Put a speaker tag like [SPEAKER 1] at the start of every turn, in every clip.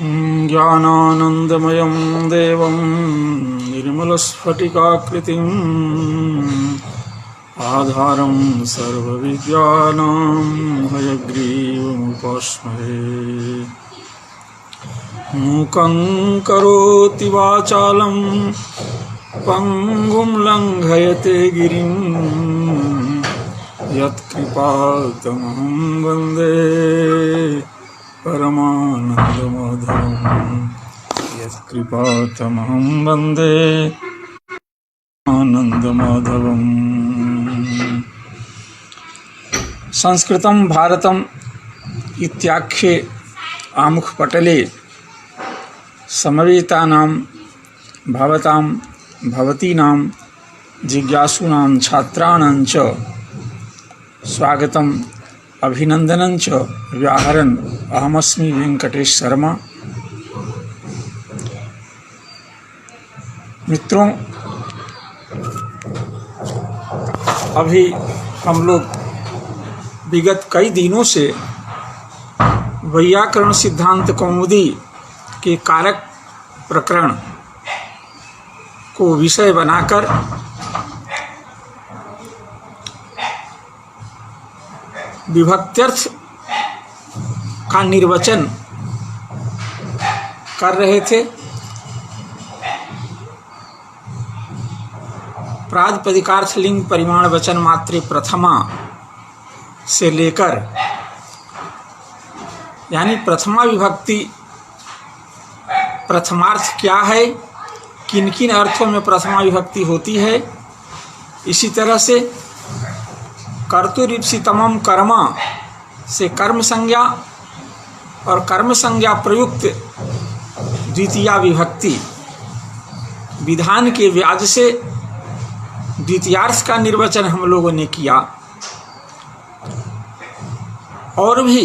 [SPEAKER 1] ज्ञानानन्दमयं देवं निर्मलस्फटिकाकृतिम् आधारं सर्वविद्यानां हयग्रीवमुपास्महे। मूकं करोति वाचालं पङ्गुं लङ्घयते गिरिं यत्कृपातमहं वन्दे परमानन्दमाधवम्। यत्कृपातमहं वन्दे आनन्दमाधवम्। संस्कृतं भारतम् इत्याख्ये आमुखपटले समवेतानां भवतां भवतीनां जिज्ञासूनां छात्राणां च स्वागतम् अभिनंदनं च व्याहरन् अहमस्मि वेंकटेश शर्मा। मित्रों, अभी हम लोग विगत कई दिनों से वैयाकरण सिद्धांत कौमुदी के कारक प्रकरण को विषय बनाकर विभक्त्यर्थ का निर्वचन कर रहे थे। प्रातिपदिकार्थ लिंग परिमाण वचन मात्रे प्रथमा से लेकर यानी प्रथमा विभक्ति प्रथमार्थ क्या है, किन किन अर्थों में प्रथमा विभक्ति होती है, इसी तरह से कर्तुरीप्सितमं कर्म से कर्म संज्ञा और कर्म संज्ञा प्रयुक्त द्वितीया विभक्ति विधान के व्याज से द्वितीयार्थ का निर्वचन हम लोगों ने किया। और भी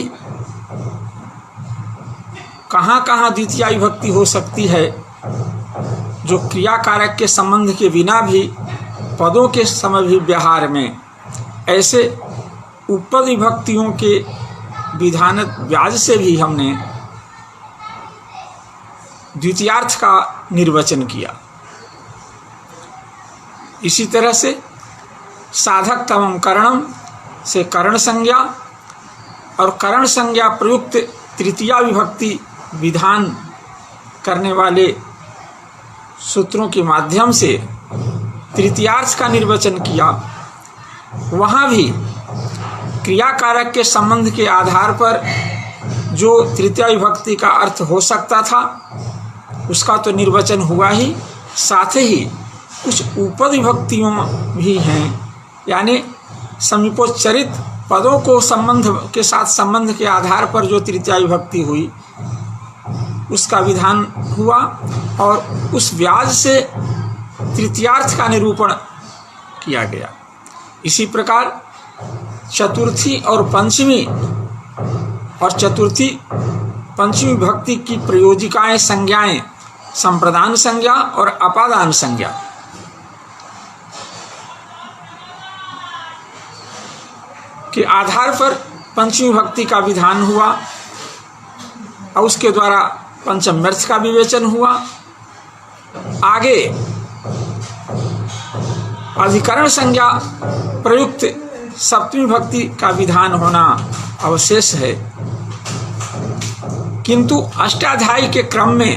[SPEAKER 1] कहाँ कहाँ द्वितीया विभक्ति हो सकती है जो क्रिया कारक के संबंध के बिना भी पदों के समय भी व्यवहार में ऐसे उपपद विभक्तियों के विधान व्याज से भी हमने द्वितीयार्थ का निर्वचन किया। इसी तरह से साधक तमम करणम से करण संज्ञा और करण संज्ञा प्रयुक्त तृतीया विभक्ति विधान करने वाले सूत्रों के माध्यम से तृतीयार्थ का निर्वचन किया। वहाँ भी क्रिया कारक के संबंध के आधार पर जो तृतीया विभक्ति का अर्थ हो सकता था उसका तो निर्वचन हुआ ही, साथ ही कुछ उपपद विभक्तियों भी हैं, यानी समीपोच्चरित पदों को संबंध के साथ संबंध के आधार पर जो तृतीया विभक्ति हुई उसका विधान हुआ और उस व्याज से तृतीयार्थ का निरूपण किया गया। इसी प्रकार चतुर्थी और पंचमी विभक्ति की प्रयोजिकाएं संज्ञाएं संप्रदान संज्ञा और अपादान संज्ञा के आधार पर पंचमी विभक्ति का विधान हुआ और उसके द्वारा पंचम्यर्थ का विवेचन हुआ। आगे अधिकरण संज्ञा प्रयुक्त सप्तमी विभक्ति का विधान होना अवशेष है, किंतु अष्टाध्यायी के क्रम में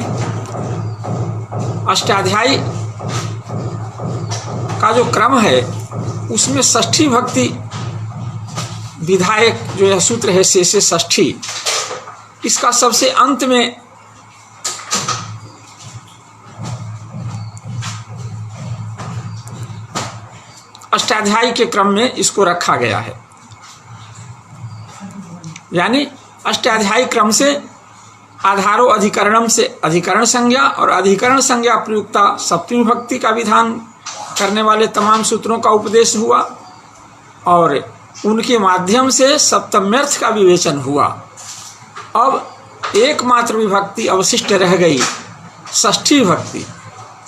[SPEAKER 1] अष्टाध्यायी का जो क्रम है उसमें षष्ठी विभक्ति विधायक जो यह सूत्र है शेषे षष्ठी, इसका सबसे अंत में अष्टाध्यायी के क्रम में इसको रखा गया है। यानी अष्टाध्यायी क्रम से आधारो अधिकरणम से अधिकरण संज्ञा और अधिकरण संज्ञा प्रयुक्ता सप्तमी विभक्ति का विधान करने वाले तमाम सूत्रों का उपदेश हुआ और उनके माध्यम से सप्तम्यर्थ का विवेचन हुआ। अब एकमात्र विभक्ति अवशिष्ट रह गई, षष्ठी विभक्ति।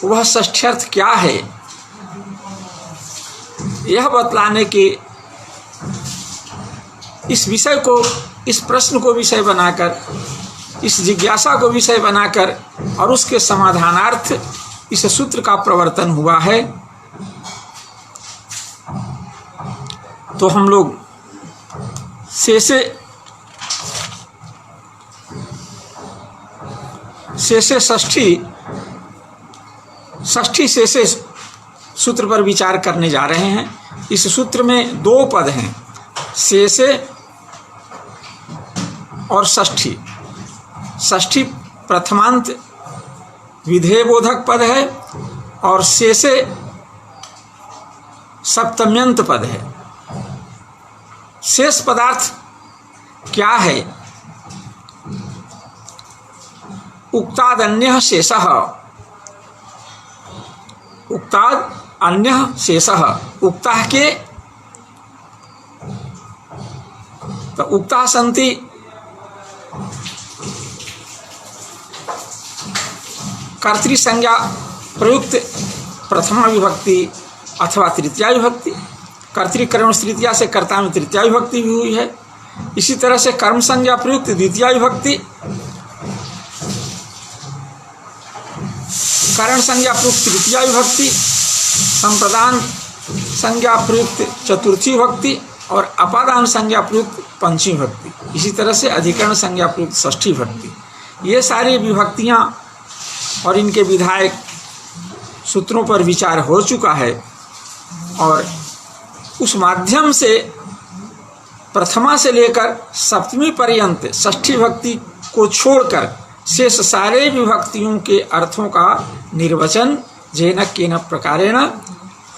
[SPEAKER 1] वह षष्ठ्यर्थ क्या है यह बतलाने के इस विषय को, इस प्रश्न को विषय बनाकर इस जिज्ञासा को विषय बनाकर और उसके समाधानार्थ इस सूत्र का प्रवर्तन हुआ है। तो हम लोग शेषे षष्ठी शेषे सूत्र पर विचार करने जा रहे हैं। इस सूत्र में दो पद हैं, शेषे और षष्ठी। षष्ठी प्रथमांत विधेय बोधक पद है और शेषे सप्तम्यंत पद है। शेष पदार्थ क्या है? उक्तादन्यः शेषः, उक्ताद अन्यः शेषः। उक्ताः के तो उक्ताः सन्ति कर्तृसंज्ञा प्रयुक्त प्रथमा विभक्ति अथवा तृतीया विभक्ति। कर्तृकर्म तृतीया से कर्ता में तृतीया विभक्ति भी हुई है। इसी तरह से कर्म संज्ञा प्रयुक्त द्वितीया विभक्ति, कारण संज्ञा प्रयुक्त तृतीया विभक्ति, संप्रदान संज्ञा प्रयुक्त चतुर्थी विभक्ति और अपादान संज्ञा प्रयुक्त पंचमी विभक्ति। इसी तरह से अधिकरण संज्ञा प्रयुक्त षष्ठी विभक्ति। ये सारी विभक्तियाँ और इनके विधायक सूत्रों पर विचार हो चुका है और उस माध्यम से प्रथमा से लेकर सप्तमी पर्यंत षष्ठी विभक्ति को छोड़कर शेष सारे विभक्तियों के अर्थों का निर्वचन जेन केन प्रकारेण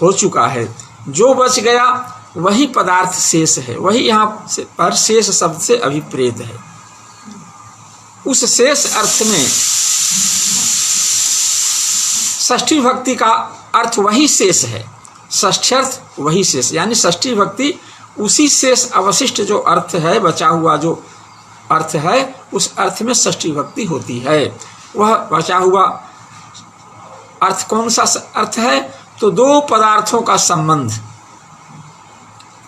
[SPEAKER 1] हो चुका है। जो बच गया वही पदार्थ शेष है, वही यहाँ पर शेष शब्द से अभिप्रेत है। उस शेष अर्थ में षष्ठी विभक्ति का अर्थ वही शेष है, षष्ठ्यर्थ वही शेष, यानी षष्ठी विभक्ति उसी शेष अवशिष्ट जो अर्थ है, बचा हुआ जो अर्थ है, उस अर्थ में षष्ठी विभक्ति होती है। वह बचा हुआ अर्थ कौन सा अर्थ है? तो दो पदार्थों का संबंध,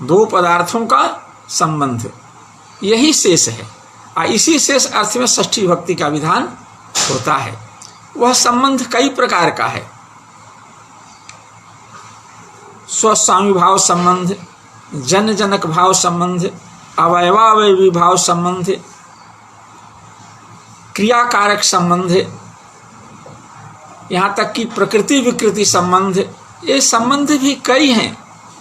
[SPEAKER 1] दो पदार्थों का संबंध, यही शेष है। इसी शेष अर्थ में षष्ठी विभक्ति का विधान होता है। वह संबंध कई प्रकार का है। स्वस्वामी भाव संबंध, जन जनक भाव संबंध, अवयवावयवी भाव संबंध, क्रियाकारक संबंध, यहाँ तक कि प्रकृति विकृति संबंध। ये संबंध भी कई हैं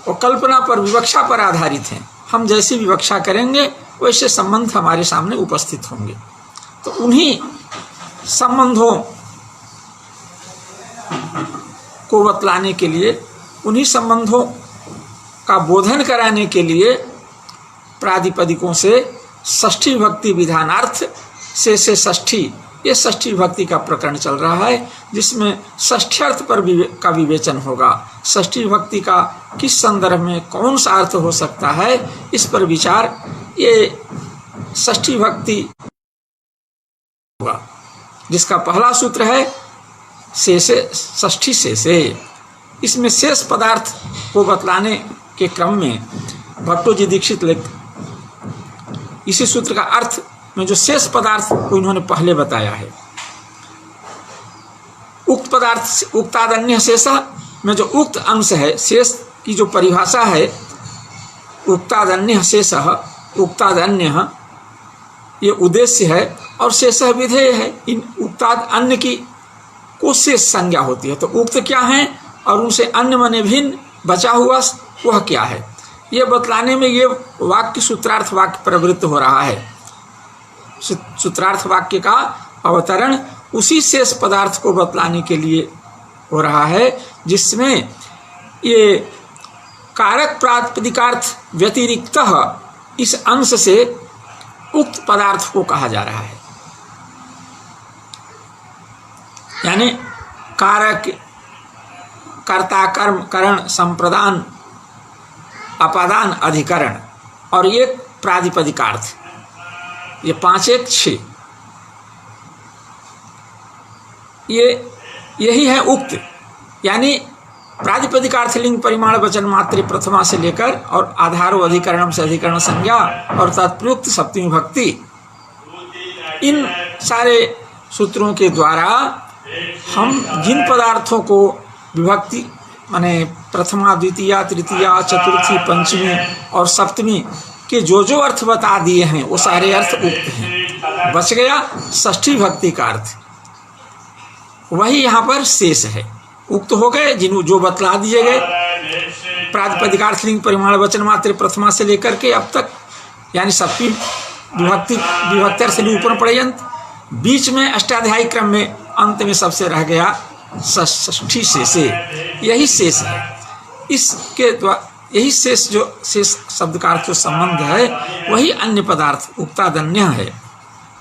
[SPEAKER 1] और कल्पना पर, विवक्षा पर आधारित हैं। हम जैसी विवक्षा करेंगे वैसे संबंध हमारे सामने उपस्थित होंगे। तो उन्हीं संबंधों को बतलाने के लिए, उन्हीं संबंधों का बोधन कराने के लिए प्रादिपदिकों से षष्ठी विभक्ति विधानार्थ से षष्ठी, ये षष्ठी विभक्ति का प्रकरण चल रहा है, जिसमें षष्ठ्यर्थ पर का विवेचन होगा। षष्ठी विभक्ति का किस संदर्भ में कौन सा अर्थ हो सकता है, इस पर विचार ये षष्ठी विभक्ति होगा, जिसका पहला सूत्र है शेषे षष्ठी शेषे। इसमें शेष पदार्थ को बतलाने के क्रम में भट्टोजी दीक्षित लिख इसी सूत्र का अर्थ में जो शेष पदार्थ को इन्होंने पहले बताया है, उक्त पदार्थ उक्तादन्य शेष में जो उक्त अंश है, शेष की जो परिभाषा है, उक्तादन्य शेष, उक्तादन्य ये उद्देश्य है और शेष विधेय है। इन उक्ताद अन्य की को शेष संज्ञा होती है। तो उक्त क्या है और उनसे अन्य माने भिन्न बचा हुआ वह क्या है, ये बतलाने में ये वाक्य सूत्रार्थ वाक्य प्रवृत्त हो रहा है। सूत्रार्थ वाक्य का अवतरण उसी शेष पदार्थ को बतलाने के लिए हो रहा है, जिसमें ये कारक प्रातिपदिकार्थ व्यतिरिक्त इस अंश से उक्त पदार्थ को कहा जा रहा है। यानी कारक, कर्ता, कर्म, करण, संप्रदान, अपादान, अधिकरण और ये प्रातिपदिकार्थ, ये 5 1 6, यही है उक्त। यानी प्रातिपदिकार्थ लिंग परिमाण वचन मात्र प्रथमा से लेकर और आधारो अधिकरणम से अधिकरण संज्ञा और तत्प्रयुक्त सप्तमी विभक्ति, इन सारे सूत्रों के द्वारा हम जिन पदार्थों को विभक्ति माने प्रथमा, द्वितीया, तृतीया, चतुर्थी, पंचमी और सप्तमी के जो अर्थ बता दिए हैं वो सारे अर्थ उक्त हैं। बच गया षष्ठी भक्ति का अर्थ, वही यहाँ पर शेष है। उक्त हो गए जिन जो बतला दिए गए प्रातिपदिकार्थ लिंग परिमाण वचन मात्र प्रथमा से लेकर के अब तक, यानी सप्तमी विभक्ति अर्थ निरूपण पर्यंत। बीच में अष्टाध्यायी क्रम में अंत में सबसे रह गया षष्ठी शेषे, यही शेष है। इसके द्वारा यही शेष, जो शेष शब्द का अर्थ जो संबंध है वही अन्य पदार्थ उक्तादन्य है।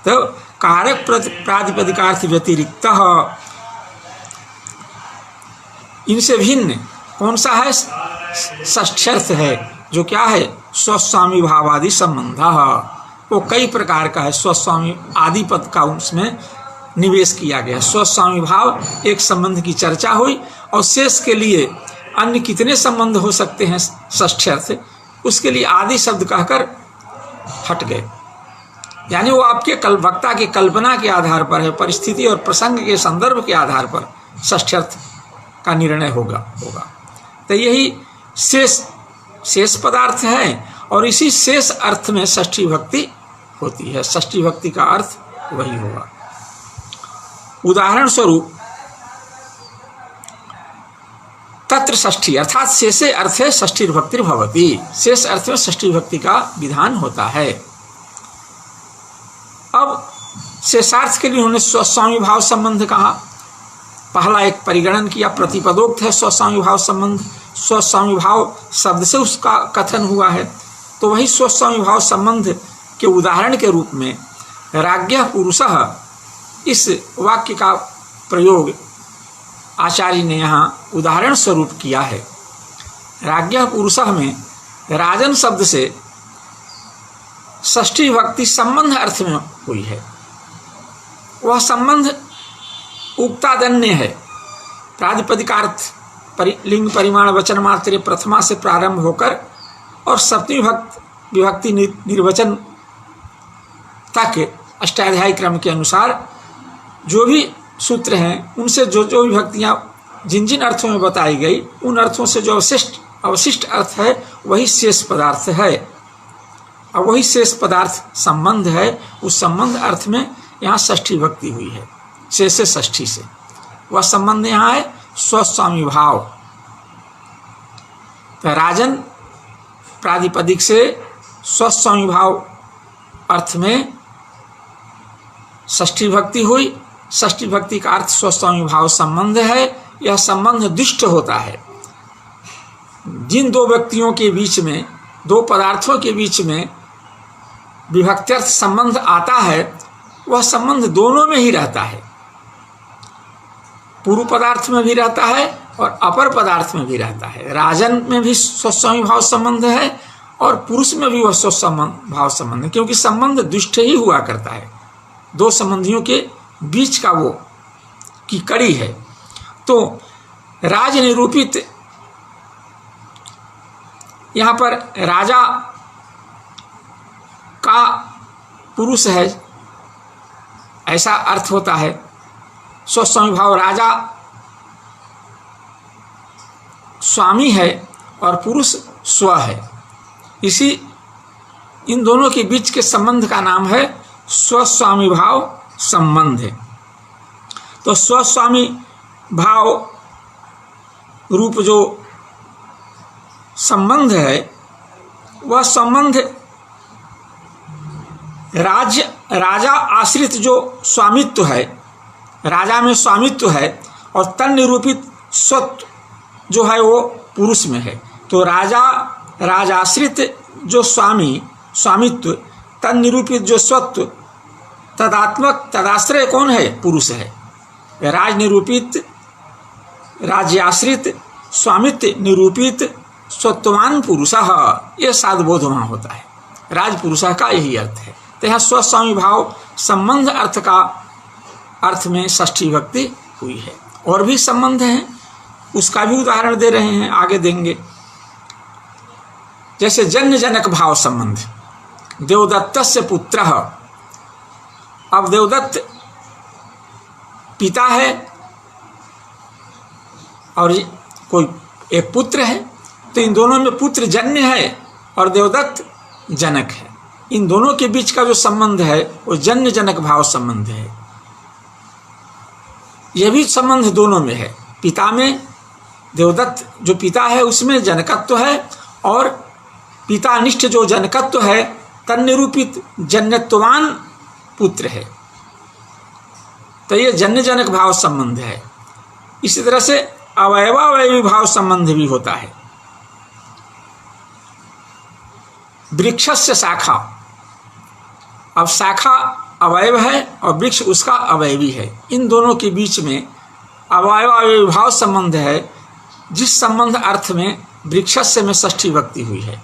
[SPEAKER 1] तो कारक प्रातिपदिकार्थ व्यतिरिक्त इनसे भिन्न कौन सा है? षष्ठ्यर्थ है, जो क्या है? स्वस्वामी भावादि संबंध। वो कई प्रकार का है। स्वस्वामी आदि पद का उसमें निवेश किया गया। स्वस्वामी भाव एक संबंध की चर्चा हुई, और शेष के लिए अन्य कितने संबंध हो सकते हैं षष्ठ्यर्थ, उसके लिए आदि शब्द कहकर हट गए। यानी वो आपके वक्ता की कल्पना के आधार पर है, परिस्थिति और प्रसंग के संदर्भ के आधार पर षष्ठ्यर्थ का निर्णय होगा। तो यही शेष पदार्थ है, और इसी शेष अर्थ में षष्ठी भक्ति होती है। षष्ठी भक्ति का अर्थ वही होगा। उदाहरण स्वरूप तत्र षष्ठी अर्थात शेषे अर्थे षष्ठी भक्ति भवति, शेष अर्थ में षष्ठी भक्ति का विधान होता है। अब शेषार्थ के लिए उन्होंने स्वस्वामी भाव संबंध कहा। पहला एक परिगणन किया, प्रतिपदोक्त है स्वस्वामी भाव संबंध। स्वस्वामी भाव शब्द से उसका कथन हुआ है, तो वही स्वस्वामी भाव संबंध के उदाहरण के रूप में राज्ञः पुरुषः, इस वाक्य का प्रयोग आचार्य ने यहाँ उदाहरण स्वरूप किया है। राज्ञः पुरुषः में राजन शब्द से षष्ठी भक्ति संबंध अर्थ में हुई है। वह संबंध उक्तादन्य है। प्रातिपदिकार्थ लिंग परिमाण वचन मात्र प्रथमा से प्रारंभ होकर और सप्तमी विभक्ति निर्वचन तक अष्टाध्यायी क्रम के अनुसार जो भी सूत्र हैं, उनसे जो विभक्तियाँ जिन अर्थों में बताई गई, उन अर्थों से जो अवशिष्ट अर्थ है वही शेष पदार्थ है। और वही शेष पदार्थ संबंध है। उस संबंध अर्थ में यहाँ षष्ठी भक्ति हुई है, शेष से षष्ठी से। वह संबंध यहाँ है स्वस्वामी भाव। तो राजन प्रातिपदिक से स्वस्वामी भाव अर्थ में षष्ठी भक्ति हुई। षष्ठी भक्ति का अर्थ स्वस्वामी भाव संबंध है। यह संबंध दुष्ट होता है। जिन दो व्यक्तियों के बीच में, दो पदार्थों के बीच में विभक्त्यर्थ संबंध आता है, वह संबंध दोनों में ही रहता है। पूर्व पदार्थ में भी रहता है और अपर पदार्थ में भी रहता है। राजन में भी स्वस्वामी भाव संबंध है और पुरुष में भी वह स्वस्वामी भाव संबंध है, क्योंकि संबंध दुष्ट ही हुआ करता है। दो संबंधियों के बीच का वो की कड़ी है। तो राज निरूपित, यहाँ पर राजा का पुरुष है ऐसा अर्थ होता है। स्वस्वामी भाव राजा स्वामी है और पुरुष स्व है। इन दोनों के बीच के संबंध का नाम है स्वस्वामी भाव संबंध है। तो स्वस्वामी भाव रूप जो संबंध है, वह संबंध राजा आश्रित जो स्वामित्व है, राजा में स्वामित्व है, और तन निरूपित स्वत्व जो है वो पुरुष में है। तो राजाश्रित जो स्वामित्व, तन निरूपित जो स्वत्व, तदात्मक तदाश्रय कौन है? पुरुष है। राज निरूपित, राज्याश्रित, स्वामित्व निरूपित स्वत्ववान पुरुषः, यह साधबोध वहाँ होता है। राज पुरुषः का यही अर्थ है। तो यहाँ स्वस्वामी भाव संबंध अर्थ में षष्ठी भक्ति हुई है। और भी संबंध हैं, उसका भी उदाहरण दे रहे हैं, आगे देंगे। जैसे जन्य जनक भाव संबंध, देवदत्तस्य पुत्रः। अब देवदत्त पिता है और कोई एक पुत्र है, तो इन दोनों में पुत्र जन्य है और देवदत्त जनक है। इन दोनों के बीच का जो संबंध है वो जन्य जनक भाव संबंध है। यह भी संबंध दोनों में है। पिता में देवदत्त जो पिता है उसमें जनकत्व है, और पितानिष्ठ जो जनकत्व है तन्निरूपित जन्यत्ववान पुत्र है। तो ये जन्य जनक भाव संबंध है। इसी तरह से अवयवावयवी भाव संबंध भी होता है। वृक्षस्य शाखा, अब शाखा अवयव है और वृक्ष उसका अवयवी है। इन दोनों के बीच में अवयवावयवी भाव संबंध है, जिस संबंध अर्थ में वृक्षस्य में षष्ठी विभक्ति हुई है।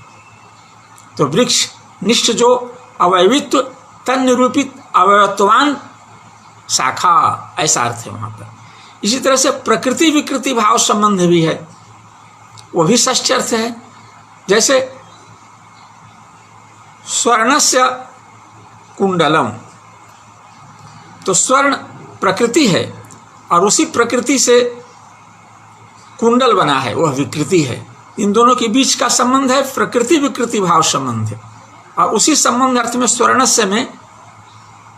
[SPEAKER 1] तो वृक्ष निष्ठ जो अवयवित्व तन्निरूपित अवयवत्वान शाखा, ऐसा अर्थ है वहाँ पर। इसी तरह से प्रकृति विकृति भाव संबंध भी है, वो भी षष्ठी अर्थ है। जैसे स्वर्णस्य कुंडलम, तो स्वर्ण प्रकृति है और उसी प्रकृति से कुंडल बना है, वह विकृति है। इन दोनों के बीच का संबंध है प्रकृति विकृति भाव संबंध है, और उसी संबंध अर्थ में स्वर्णस्य में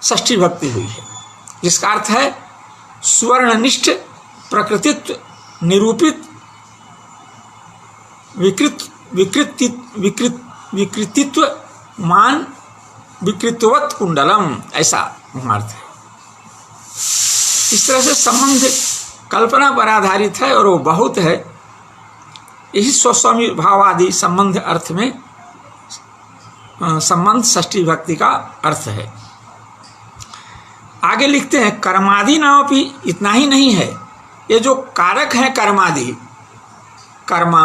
[SPEAKER 1] षष्ठी विभक्ति हुई है, जिसका अर्थ है स्वर्णनिष्ठ प्रकृतित्व निरूपित विकृतित्व मान विकृतवत कुंडलम, ऐसा अर्थ है। इस तरह से संबंध कल्पना पर आधारित है और वो बहुत है। यही स्वस्वामी भावादि संबंध अर्थ में संबंध षष्ठी विभक्ति का अर्थ है। आगे लिखते हैं कर्मादि नाम भी इतना ही नहीं है, ये जो कारक है कर्मादि, कर्मा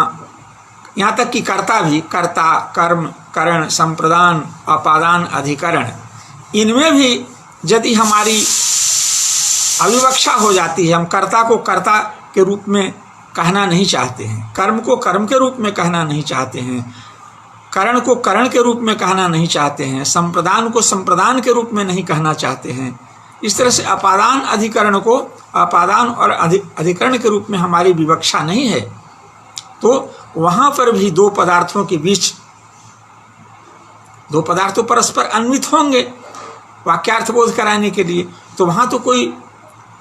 [SPEAKER 1] यहाँ तक कि कर्ता भी, कर्ता कर्म करण संप्रदान अपादान अधिकरण, इनमें भी यदि हमारी अविवक्षा हो जाती है, हम कर्ता को कर्ता के रूप में कहना नहीं चाहते हैं, कर्म को कर्म के रूप में कहना नहीं चाहते हैं, करण को करण के रूप में कहना नहीं चाहते हैं, संप्रदान को संप्रदान के रूप में नहीं कहना चाहते हैं, इस तरह से अपादान अधिकरण को अपादान और अधिकरण के रूप में हमारी विवक्षा नहीं है, तो वहाँ पर भी दो पदार्थों के बीच, दो पदार्थ तो परस्पर अन्वित होंगे वाक्यार्थ बोध कराने के लिए, तो वहाँ तो कोई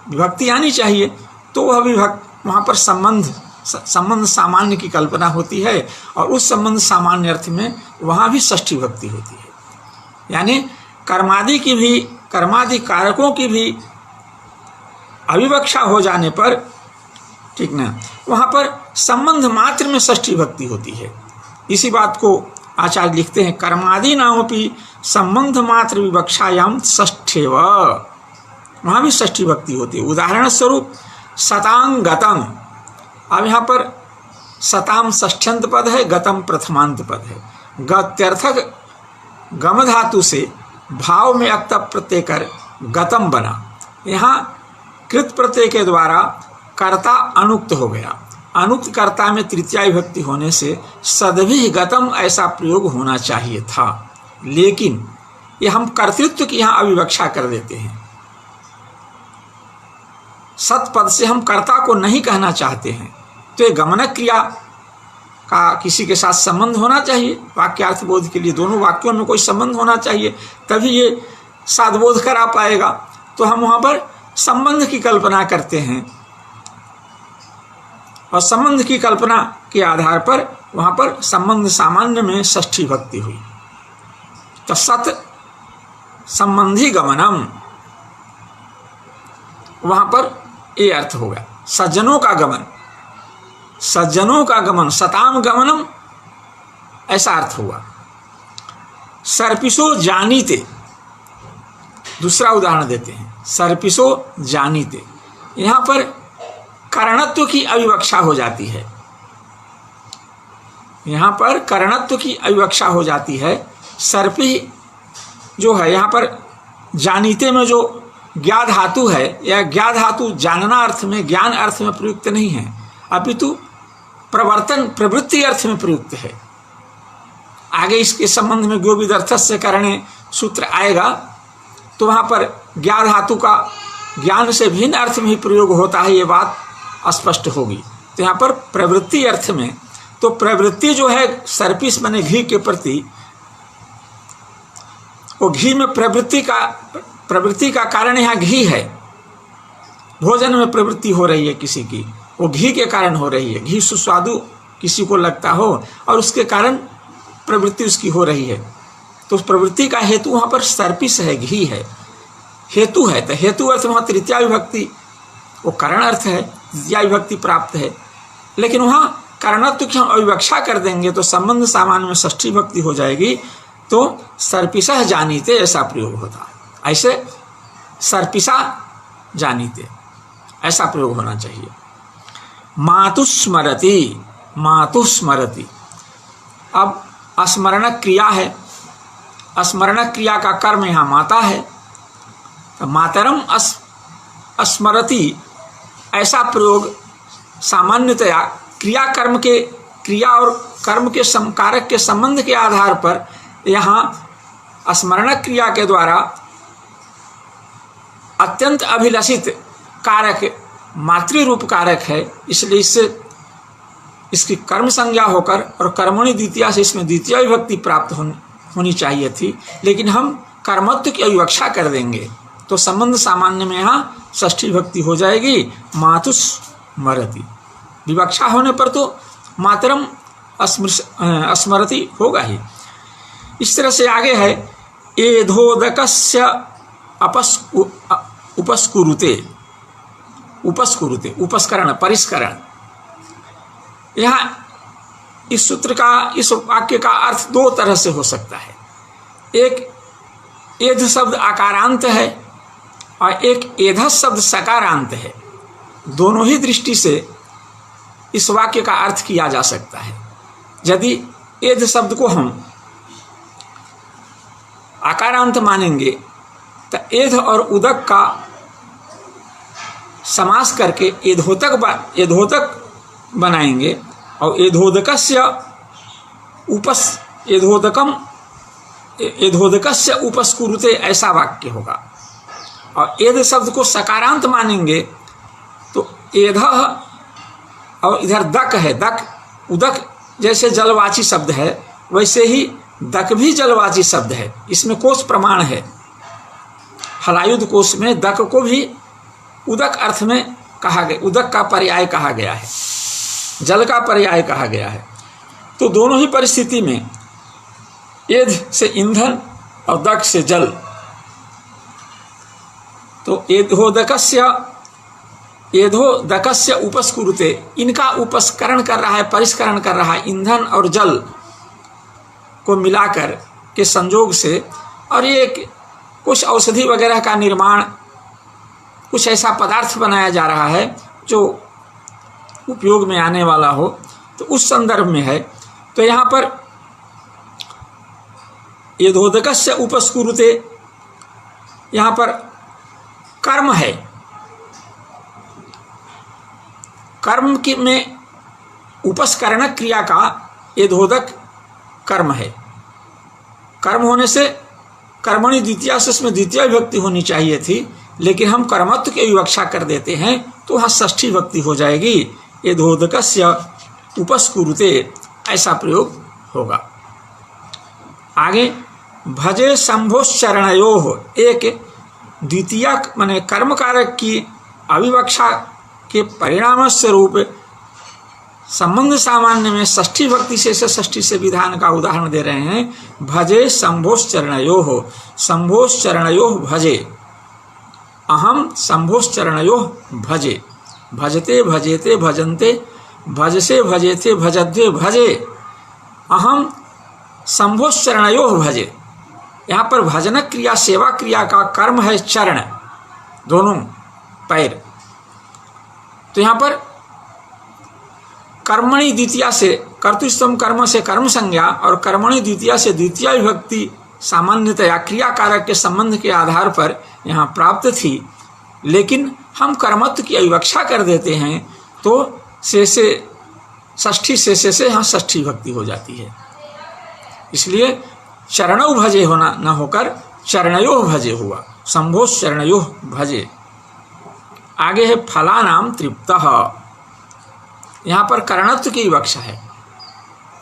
[SPEAKER 1] विभक्ति आनी चाहिए। तो वह विभक्ति वहाँ पर संबंध सामान्य की कल्पना होती है, और उस संबंध सामान्य अर्थ में वहाँ भी षष्ठी विभक्ति होती है। यानी कर्मादि की भी, कर्मादि कारकों की भी अविवक्षा हो जाने पर, ठीक ना, वहाँ पर संबंध मात्र में षष्ठी विभक्ति होती है। इसी बात को आचार्य लिखते हैं कर्मादि नामपि संबंध मात्र विवक्षायाम षष्ठेव, वहाँ भी षष्ठी विभक्ति होती है। उदाहरण स्वरूप सतांग गतम, अब यहाँ पर सताम षष्ठ्यंत पद है, गतम प्रथमांत पद है। गत्यर्थक गम धातु से भाव में अक्त प्रत्यय कर गतम बना, यहाँ कृत प्रत्यय के द्वारा कर्ता अनुक्त हो गया। अनुक्त कर्ता में तृतीया विभक्ति होने से सदभि गतम ऐसा प्रयोग होना चाहिए था, लेकिन ये हम कर्तृत्व की यहाँ अविवक्षा कर देते हैं। सत्पद से हम कर्ता को नहीं कहना चाहते हैं, तो ये गमनक क्रिया का किसी के साथ संबंध होना चाहिए। वाक्यार्थ बोध के लिए दोनों वाक्यों में कोई संबंध होना चाहिए, तभी ये साधबोध करा पाएगा। तो हम वहाँ पर संबंध की कल्पना करते हैं, और संबंध की कल्पना के आधार पर वहाँ पर संबंध सामान्य में षष्ठी विभक्ति हुई। तो सत संबंधी गमनम, वहाँ पर ये अर्थ हो गया सज्जनों का गमन, सज्जनों का गमन, सताम गमनम, ऐसा अर्थ हुआ। सर्पिसो जानीते, दूसरा उदाहरण देते हैं, सर्पिसो जानीते, यहाँ पर करणत्व की अविवक्षा हो जाती है, यहाँ पर करणत्व की अविवक्षा हो जाती है। सर्पी जो है यहाँ पर जानीते में जो ज्ञा धातु है, यह ज्ञा धातु जानना अर्थ में, ज्ञान अर्थ में प्रयुक्त नहीं है, अपितु प्रवर्तन प्रवृत्ति अर्थ में प्रयुक्त है। आगे इसके संबंध में गोविदर्थस्य करणे सूत्र आएगा, तो वहाँ पर ज्ञा धातु का ज्ञान से भिन्न अर्थ में ही प्रयोग होता है, ये बात स्पष्ट होगी। तो यहाँ पर प्रवृत्ति अर्थ में, तो प्रवृत्ति जो है सर्पिस माने घी के प्रति, वो घी में प्रवृत्ति का कारण यहाँ घी है। भोजन में प्रवृत्ति हो रही है किसी की, वो घी के कारण हो रही है। घी सुस्वादु किसी को लगता हो और उसके कारण प्रवृत्ति उसकी हो रही है, तो उस प्रवृत्ति का हेतु वहाँ पर सर्पिस है, घी है, हेतु है। तो हेतु अर्थ वहाँ तृतीया विभक्ति, वो कारण अर्थ है, तृतीया विभक्ति प्राप्त है। लेकिन वहाँ कारणत्व की हम अविवक्षा कर देंगे तो संबंध सामान्य में षष्ठी विभक्ति हो जाएगी, तो सर्पिसः जानीते ऐसा प्रयोग होता। ऐसे सर्पिसा जानीते ऐसा प्रयोग होना चाहिए। मातुस्मरति, मातुस्मरति, अब स्मरण क्रिया है, स्मरण क्रिया का कर्म यहाँ माता है, तो मातरम स्मरति ऐसा प्रयोग सामान्यतया क्रिया कर्म के, क्रिया और कर्म के कारक के संबंध के आधार पर यहाँ स्मरण क्रिया के द्वारा अत्यंत अभिलषित कारक मातृरूप कारक है, इसलिए इससे इसकी कर्म संज्ञा होकर और कर्मणि द्वितीया से इसमें द्वितीय विभक्ति प्राप्त होनी चाहिए थी, लेकिन हम कर्मत्व की अविवक्षा कर देंगे तो संबंध सामान्य में यहाँ षष्ठी विभक्ति हो जाएगी, मातुस्मरति। विवक्षा होने पर तो मातरम स्मरति होगा ही। इस तरह से आगे है एधोदकस्य उपस्कुरुते, उपस्कुरुते उपस्करण परिष्करण। यहाँ इस सूत्र का, इस वाक्य का अर्थ दो तरह से हो सकता है। एक एध शब्द आकारांत है और एक एधस शब्द सकारांत है। दोनों ही दृष्टि से इस वाक्य का अर्थ किया जा सकता है। यदि एध शब्द को हम आकारांत मानेंगे तो एध और उदक का समास करके एधोतक बनाएंगे और एधोदकस्य उपस्कुरुते ऐसा वाक्य होगा। और एध शब्द को सकारांत मानेंगे तो एध और इधर दक है, दक उदक जैसे जलवाची शब्द है वैसे ही दक भी जलवाची शब्द है। इसमें कोश प्रमाण है, हलायुध कोश में दक को भी उदक अर्थ में कहा गया, उदक का पर्याय कहा गया है, जल का पर्याय कहा गया है। तो दोनों ही परिस्थिति में एध से ईंधन और दक से जल, तो एधोदकस्य उपस्कुरुते, इनका उपस्करण कर रहा है, परिष्करण कर रहा है ईंधन और जल को मिलाकर के संयोग से, और ये कुछ औषधि वगैरह का निर्माण, कुछ ऐसा पदार्थ बनाया जा रहा है जो उपयोग में आने वाला हो, तो उस संदर्भ में है। तो यहाँ पर एधोदकस्य उपस्कुरुते, यहाँ पर कर्म है, कर्म की में उपस्करण क्रिया का एधोदक कर्म है। कर्म होने से कर्मणि द्वितीया से इसमें द्वितीय विभक्ति होनी चाहिए थी, लेकिन हम कर्मत्व की विवक्षा कर देते हैं तो वहाँ षष्ठी विभक्ति हो जाएगी, एधोदकस्य उपस्कुरुते ऐसा प्रयोग होगा। आगे भजे संभोश्चरणयोः, एक द्वितीय माने कर्म कारक की अविवक्षा के परिणाम स्वरूप संबंध सामान्य में षष्ठी विभक्ति से षष्ठी से विधान का उदाहरण दे रहे हैं। भजे संभोश्चरणयोः, संभोश्चरणयोः भजे, अहम संभोश्चरणयोः भजे, भजते भजेते भजन्ते, भजसे भजेते भजद्वे भजे, अहम संभोश्चरणयोः भजे। यहाँ पर भजन क्रिया सेवा क्रिया का कर्म है चरण, दोनों पैर। तो यहाँ पर कर्मणि द्वितीया से, कर्तृस्तम कर्म से कर्म संज्ञा और कर्मणि द्वितीया से द्वितीय विभक्ति सामान्यतया क्रिया कारक के संबंध के आधार पर यहाँ प्राप्त थी, लेकिन हम कर्मत्व की अविवक्षा कर देते हैं तो से षष्ठी से यहाँ षष्ठी विभक्ति हो जाती है। इसलिए चरणौ भजे होना न होकर चरणयोः भजे हुआ, संभोश्चरणयोः भजे आगे है फलानाम तृप्तः। यहाँ पर करणत्व की विवक्षा है।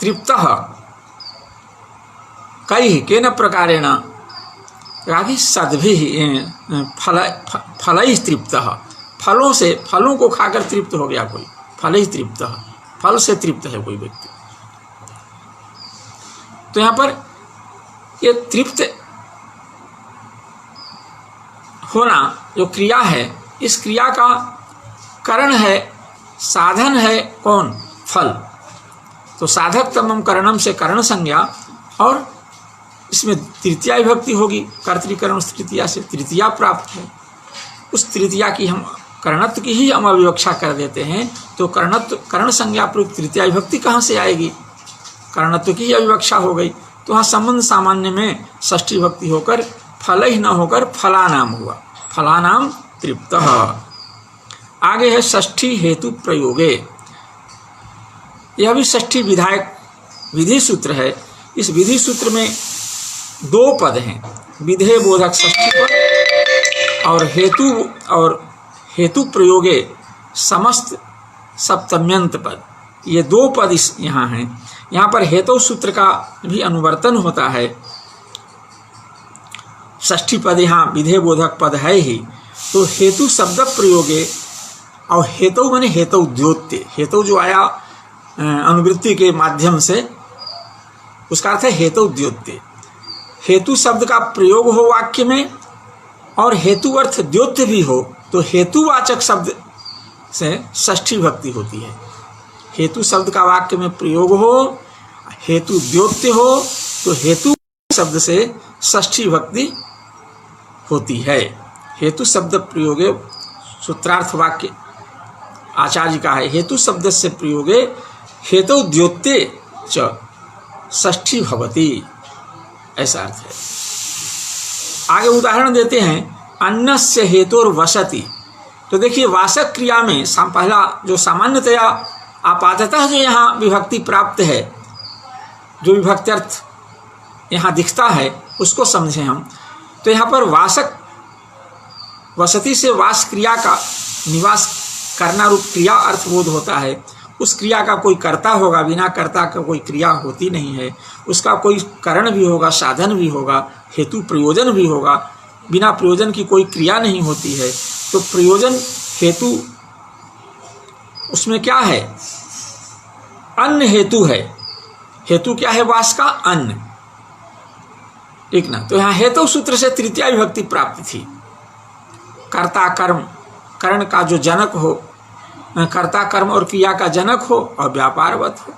[SPEAKER 1] तृप्तः कई केन प्रकारेण आगे सद्भिः फलैः तृप्तः। फलों से, फलों को खाकर तृप्त हो गया कोई, फलैः तृप्तः, फल से तृप्त है कोई व्यक्ति। तो यहाँ पर ये तृप्त होना जो क्रिया है, इस क्रिया का करण है, साधन है कौन? फल। तो साधक तमम करणम से करण संज्ञा, और इसमें तृतीया विभक्ति होगी, कर्तृकरण तृतीया से तृतीया प्राप्त है। उस तृतीया की हम करणत्व की ही हम अविवक्षा कर देते हैं, तो करणत्व करण संज्ञा प्रयुक्त तृतीया विभक्ति कहाँ से आएगी? करणत्व की ही अविवक्षा हो गई। तो वहाँ संबंध सामान्य में षष्ठी विभक्ति होकर फल ही न होकर फलानाम हुआ, फलानाम तृप्तः। आगे है षष्ठी हेतु प्रयोगे। यह भी षष्ठी विधायक विधि सूत्र है। इस विधि सूत्र में दो पद हैं, विधेय बोधक षष्ठी पद और हेतु प्रयोगे समस्त सप्तम्यंत पद। ये दो पद इस यहाँ हैं। यहाँ पर हेतु सूत्र का भी अनुवर्तन होता है। षष्ठी पद यहाँ विधेय बोधक पद है ही, तो हेतु शब्द प्रयोगे, और हेतु माने हेतु द्योत्य, हेतु जो आया अनुवृत्ति के माध्यम से, उसका अर्थ है हेतु द्योत्य। हेतु शब्द का प्रयोग हो वाक्य में और हेतु अर्थ द्योत्य भी हो, तो हेतुवाचक शब्द से षष्ठी विभक्ति होती है। हेतु शब्द का वाक्य में प्रयोग हो, हेतु द्योत्य हो, तो हेतु शब्द से षष्ठी विभक्ति होती है। हेतु शब्द प्रयोगे सूत्रार्थ वाक्य आचार्य का है, हेतु शब्द से प्रयोगे हेतु द्योत्ये च षष्ठी भवति, ऐसा अर्थ है। आगे उदाहरण देते हैं, अन्नस्य हेतुर वसति। तो देखिए वासक क्रिया में पहला जो सामान्यतया आपाततः जो यहाँ विभक्ति प्राप्त है, जो विभक्त्यर्थ यहाँ दिखता है, उसको समझें हम। तो यहाँ पर वासक वसति से वास क्रिया का निवास करना रूप क्रिया अर्थबोध होता है। उस क्रिया का कोई कर्ता होगा, बिना कर्ता का कोई क्रिया होती नहीं है। उसका कोई कारण भी होगा, साधन भी होगा, हेतु प्रयोजन भी होगा, बिना प्रयोजन की कोई क्रिया नहीं होती है। तो प्रयोजन हेतु उसमें क्या है? अन्न हेतु है। हेतु क्या है? वास का अन्न, ठीक ना। तो यहाँ हेतु सूत्र से तृतीया विभक्ति प्राप्त थी। कर्ता कर्म कर्ण का जो जनक हो, कर्ता कर्म और क्रिया का जनक हो और व्यापारवत हो,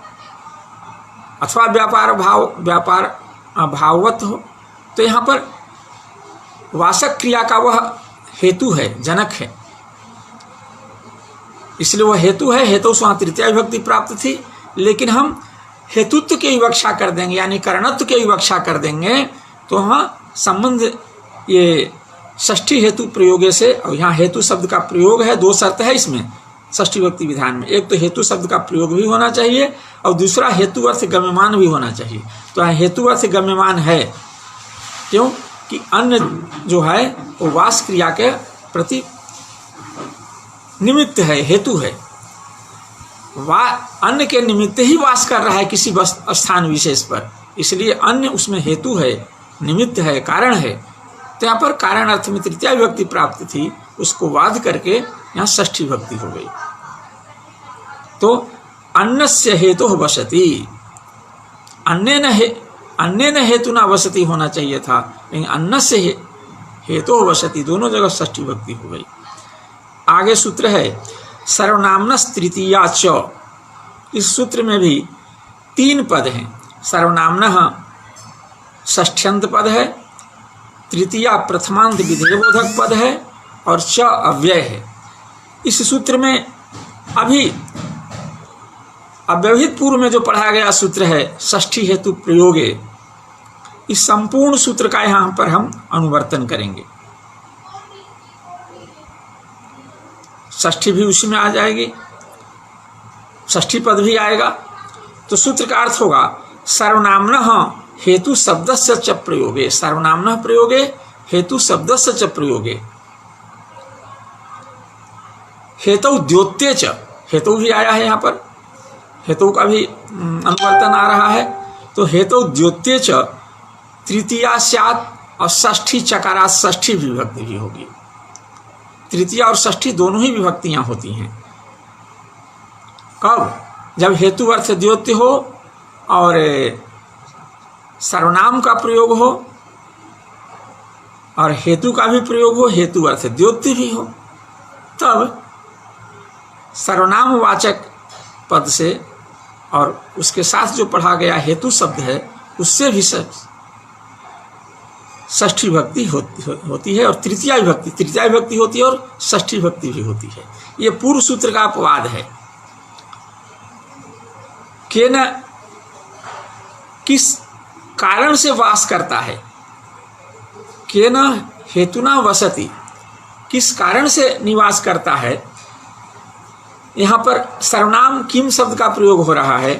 [SPEAKER 1] अथवा व्यापार भाववत हो। तो यहाँ पर वासक क्रिया का वह हेतु है, जनक है, इसलिए वह हेतु है। हेतु से वहाँ तृतीया विभक्ति प्राप्त थी, लेकिन हम हेतुत्व की विवक्षा कर देंगे, यानी करणत्व की विवक्षा कर देंगे, तो वहाँ संबंध ये षष्ठी हेतु प्रयोगे से। और यहाँ हेतु शब्द का प्रयोग है, दो शर्त है इसमें षष्ठी विभक्ति विधान में। एक तो हेतु शब्द का प्रयोग भी होना चाहिए, और दूसरा हेतु अर्थ गम्यमान भी होना चाहिए। तो यहाँ हेतु अर्थ गम्यमान है, क्यों कि अन्न जो है वो वास क्रिया के प्रति निमित्त है, हेतु है। अन्न के निमित्त ही वास कर रहा है किसी स्थान विशेष पर, इसलिए अन्न उसमें हेतु है, निमित्त है, कारण है। तो यहाँ पर कारण अर्थ में तृतीया विभक्ति प्राप्त थी, उसको वाद करके यहाँ षष्ठी विभक्ति हो गई। तो अन्नस्य हेतु वसति, अन्येन हेतुना वसति होना चाहिए था, लेकिन अन्नस्य हेतु वसति दोनों जगह षष्ठी विभक्ति हो गई। आगे सूत्र है सर्वनामनस् तृतीया च। इस सूत्र में भी तीन पद हैं। सर्वनामनः षष्ठ्यंत पद है, तृतीया प्रथमांत विधेयबोधक पद है, और च अव्यय है। इस सूत्र में अभी अव्यवहित पूर्व में जो पढ़ाया गया सूत्र है षष्ठी हेतु प्रयोगे, इस संपूर्ण सूत्र का यहाँ पर हम अनुवर्तन करेंगे। षष्ठी भी उसी में आ जाएगी, षष्ठी पद भी आएगा। तो सूत्र का अर्थ होगा सर्वनाम्नः हेतु शब्दस्य च प्रयोगे, सर्वनाम्नः प्रयोगे हेतु शब्दस्य च प्रयोगे। हेतु द्योत्य च, हेतु भी आया है यहाँ पर, हेतु का भी अनुवर्तन आ रहा है। तो हेतु द्योत्य च तृतीया स्यात् और षष्ठी चकारात् षष्ठी विभक्ति भी होगी। तृतीया और षष्ठी दोनों ही विभक्तियां होती हैं। कब? जब हेतु अर्थ द्योत्य हो और सर्वनाम का प्रयोग हो और हेतु का भी प्रयोग हो, हेतु अर्थ द्योत्य भी हो, तब सर्वनाम वाचक पद से और उसके साथ जो पढ़ा गया हेतु शब्द है उससे भी षष्ठी विभक्ति होती है और तृतीया विभक्ति होती है और षष्ठी विभक्ति भी होती है। ये पूर्व सूत्र का अपवाद है। केन किस कारण से वास करता है, केन हेतुना वसति, किस कारण से निवास करता है। यहाँ पर सर्वनाम किम शब्द का प्रयोग हो रहा है,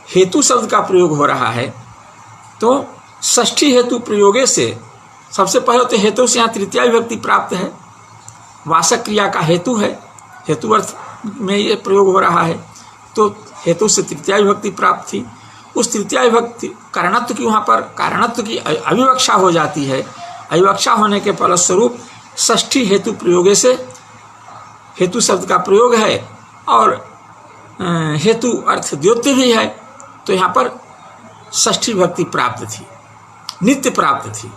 [SPEAKER 1] हेतु शब्द का प्रयोग हो रहा है। तो षष्ठी हेतु प्रयोगे से सबसे पहले तो हेतु से यहाँ तृतीया विभक्ति प्राप्त है, वासक क्रिया का हेतु है, हेतु अर्थ में ये प्रयोग हो रहा है। तो हेतु से तृतीया विभक्ति प्राप्त थी। उस तृतीया विभक्ति कारणत्व की, वहाँ पर कारणत्व की अविवक्षा हो जाती है। अविवक्षा होने के फलस्वरूप षष्ठी हेतु प्रयोगे से हेतु शब्द का प्रयोग है और हेतु अर्थ द्योत्य भी है। तो यहाँ पर षष्ठी विभक्ति प्राप्त थी, नित्य प्राप्त थी,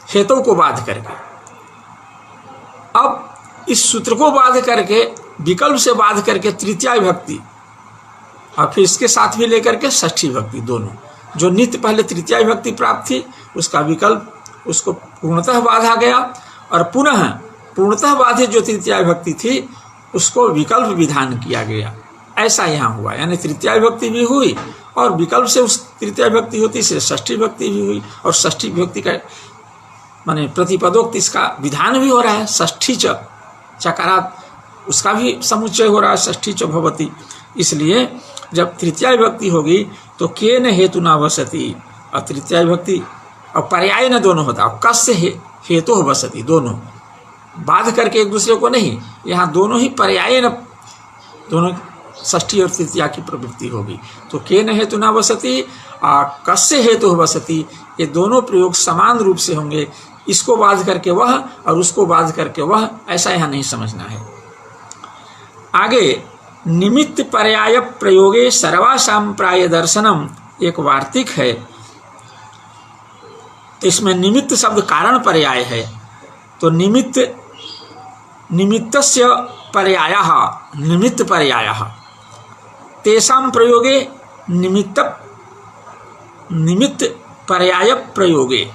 [SPEAKER 1] हेतु को बाध करके। अब इस सूत्र को बाध करके, विकल्प से बाध करके तृतीया विभक्ति और फिर इसके साथ भी लेकर के षष्ठी विभक्ति, दोनों जो नित्य पहले तृतीया विभक्ति प्राप्त थी उसका विकल्प, उसको पूर्णतः बाधा गया और पुनः पूर्णतः बाधित जो तृतीया विभक्ति थी उसको विकल्प विधान किया गया। ऐसा यहाँ हुआ, यानी तृतीया विभक्ति भी हुई और विकल्प से उस तृतीया विभक्ति होती से षष्ठी विभक्ति भी हुई और षष्ठी विभक्ति का माने प्रतिपदोक्त इसका विधान भी हो रहा है। षष्ठी चकारात् उसका भी समुच्चय हो रहा है, षष्ठी च भवति। इसलिए जब तृतीया विभक्ति होगी तो केन हेतु न वसति, और तृतीया विभक्ति और पर्याय न दोनों होता है, कस्य हेतु वसति, दोनों बाध करके एक दूसरे को नहीं, यहाँ दोनों ही पर्याय न, दोनों षष्ठी और तृतीया की प्रवृत्ति होगी। तो केन हेतु न वसति और कस्य हेतु वसति, ये दोनों प्रयोग समान रूप से होंगे। इसको बाध करके वह और उसको बाध करके वह, ऐसा यहाँ नहीं समझना है। आगे निमित्त पर्याय प्रयोगे सर्वासाम प्राय दर्शनम एक वार्तिक है। इसमें निमित्त शब्द कारण पर्याय है। तो निमित्तस्य पर्यायः, निमित्त पर्यायः तेषां प्रयोगे निमित्त पर्याय प्रयोगे,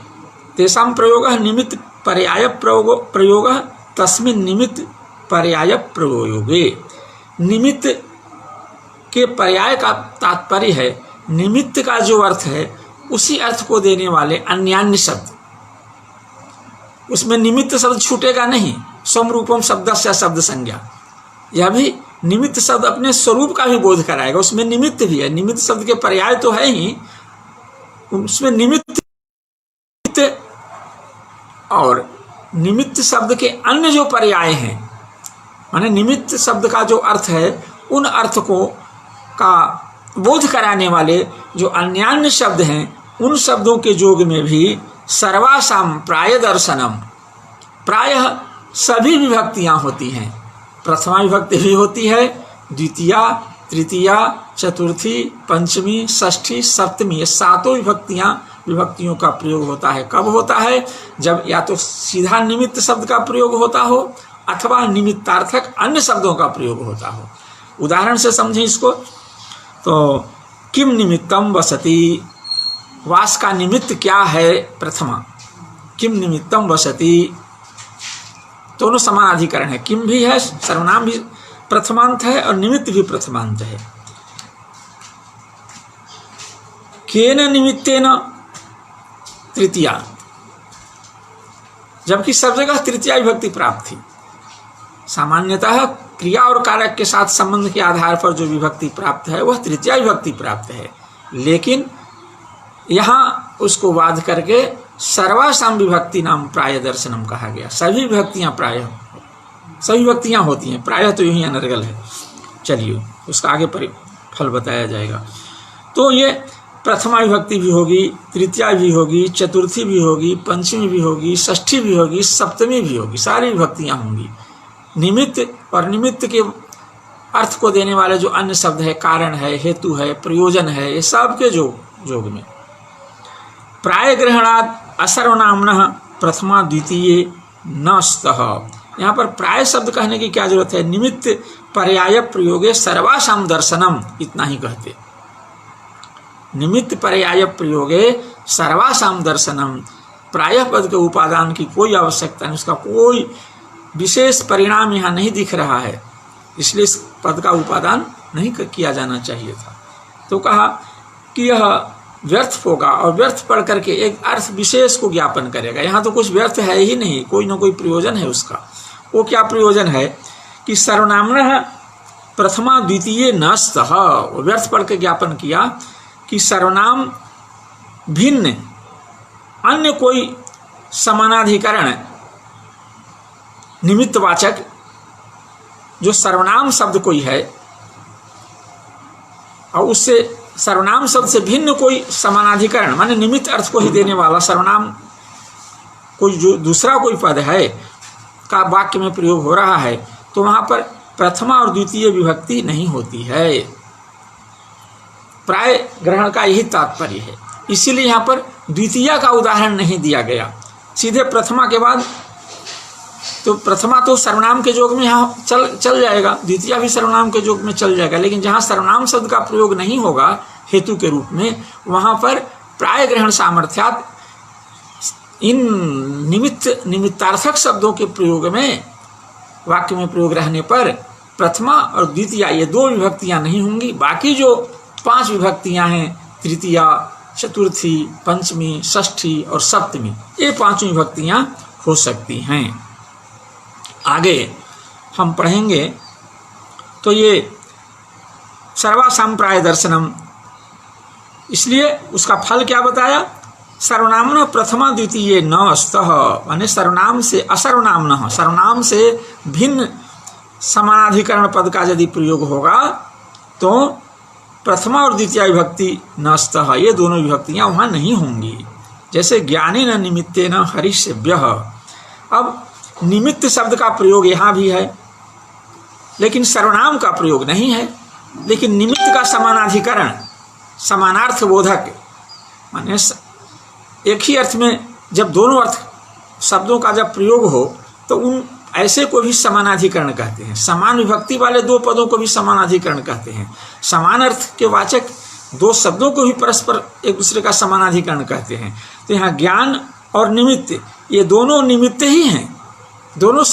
[SPEAKER 1] तेषां प्रयोगः निमित्त पर्याय प्रयोगः तस्मिन् निमित्त पर्याय प्रयोगे। निमित्त के पर्याय का तात्पर्य है निमित्त का जो अर्थ है उसी अर्थ को देने वाले अन्यान्य शब्द। उसमें निमित्त शब्द छूटेगा नहीं, समरूपम शब्दस्य शब्द संज्ञा, यह भी निमित्त शब्द अपने स्वरूप का भी बोध कराएगा। उसमें निमित्त भी है, निमित्त शब्द के पर्याय तो है ही, उसमें निमित्त और निमित्त शब्द के अन्य जो पर्याय हैं, माने निमित्त शब्द का जो अर्थ है उन अर्थ को का बोध कराने वाले जो अन्यान्य शब्द हैं उन शब्दों के योग में भी सर्वासाम प्राय दर्शनम, प्रायः सभी विभक्तियां होती हैं। प्रथमा विभक्ति भी होती है, द्वितीया, तृतीया, चतुर्थी, पंचमी, षष्ठी, सप्तमी, ये सातों विभक्तियों का प्रयोग होता है। कब होता है? जब या तो सीधा निमित्त शब्द का प्रयोग होता हो अथवा निमित्तार्थक अन्य शब्दों का प्रयोग होता हो। उदाहरण से समझें इसको, तो किम निमित्तम वसति, वास का निमित्त क्या है? प्रथमा। किम निमित्तम वसति, दोनों समान अधिकरण है, किम भी है, सर्वनाम भी प्रथमांत है और निमित्त भी प्रथमांत है। केन निमित्तेन तृतीया, जबकि सब जगह तृतीया विभक्ति प्राप्त थी। सामान्यतः क्रिया और कारक के साथ संबंध के आधार पर जो विभक्ति प्राप्त है वह तृतीया विभक्ति प्राप्त है, लेकिन यहाँ उसको बाध करके सर्वासाम विभक्ति नाम प्राय दर्शनम कहा गया। सभी विभक्तियां प्राय सभी विभक्तियाँ होती हैं, प्रायः तो यही अनर्गल है। चलिए उसका आगे फल बताया जाएगा। तो ये प्रथमा विभक्ति भी होगी, तृतीया भी होगी, चतुर्थी भी होगी, पंचमी भी होगी, षष्ठी भी होगी, सप्तमी भी होगी, सारी विभक्तियाँ होंगी। निमित्त और निमित्त के अर्थ को देने वाले जो अन्य शब्द है, कारण है, हेतु है, प्रयोजन है, ये सब के जोग में प्राय ग्रहणात् असर्वनाम्नः प्रथमा द्वितीये न स्तः। यहाँ पर प्राय शब्द कहने की क्या जरूरत है, निमित्त पर्याय प्रयोगे सर्वासाम दर्शनम, इतना ही कहते। निमित्त पर्याय प्रयोगे सर्वासाम दर्शनम, प्रायः पद के उपादान की कोई आवश्यकता नहीं, उसका कोई विशेष परिणाम यहाँ नहीं दिख रहा है, इसलिए इस पद का उपादान नहीं किया जाना चाहिए था। तो कहा कि यह व्यर्थ होगा और व्यर्थ पढ़ करके एक अर्थ विशेष को ज्ञापन करेगा। यहाँ तो कुछ व्यर्थ है ही नहीं, कोई ना कोई प्रयोजन है उसका। वो क्या प्रयोजन है कि सर्वनाम्नः प्रथमा द्वितीये न स्तः, वो व्यर्थ पढ़ के ज्ञापन किया कि सर्वनाम भिन्न अन्य कोई समानाधिकरण निमित्तवाचक जो सर्वनाम शब्द कोई है और उससे सर्वनाम शब्द से भिन्न कोई समानाधिकरण माने निमित्त अर्थ को ही देने वाला सर्वनाम कोई जो दूसरा कोई पद है का वाक्य में प्रयोग हो रहा है, तो वहाँ पर प्रथमा और द्वितीय विभक्ति नहीं होती है। प्राय ग्रहण का यही तात्पर्य है, इसीलिए यहाँ पर द्वितीय का उदाहरण नहीं दिया गया, सीधे प्रथमा के बाद। तो प्रथमा तो सर्वनाम के जोग में यहाँ चल जाएगा, द्वितीय भी सर्वनाम के जोग में चल जाएगा, लेकिन जहाँ सर्वनाम शब्द का प्रयोग नहीं होगा हेतु के रूप में, वहाँ पर प्राय ग्रहण सामर्थ्यात् इन निमित्तार्थक शब्दों के प्रयोग में, वाक्य में प्रयोग रहने पर प्रथमा और द्वितीय ये दो विभक्तियाँ नहीं होंगी। बाकी जो 5 विभक्तियाँ हैं, तृतीया, चतुर्थी, पंचमी, षष्ठी और सप्तमी, ये 5 विभक्तियाँ हो सकती हैं। आगे हम पढ़ेंगे तो ये सर्वासाम प्राय दर्शनम, इसलिए उसका फल क्या बताया, सर्वनाम्न प्रथमा द्वितीय न स्तः, माने सर्वनाम से असर्वनाम्न, सर्वनाम से भिन्न समानाधिकरण पद का यदि प्रयोग होगा तो प्रथमा और द्वितीय विभक्ति न स्तः, ये दोनों विभक्तियाँ वहाँ नहीं होंगी। जैसे ज्ञानेन निमित्तेन हरिष्यभ्यः, अब निमित्त शब्द का प्रयोग यहाँ भी है लेकिन सर्वनाम का प्रयोग नहीं है, लेकिन निमित्त का समानाधिकरण समानार्थ बोधक माने एक ही अर्थ में जब दोनों अर्थ शब्दों का जब प्रयोग हो तो उन ऐसे को भी समानाधिकरण कहते हैं। समान विभक्ति वाले 2 पदों को भी समानाधिकरण कहते हैं। समान अर्थ के वाचक 2 शब्दों को भी परस्पर एक दूसरे का समानाधिकरण कहते हैं। तो यहाँ ज्ञान और निमित्त ये दोनों निमित्त ही हैं, दोनों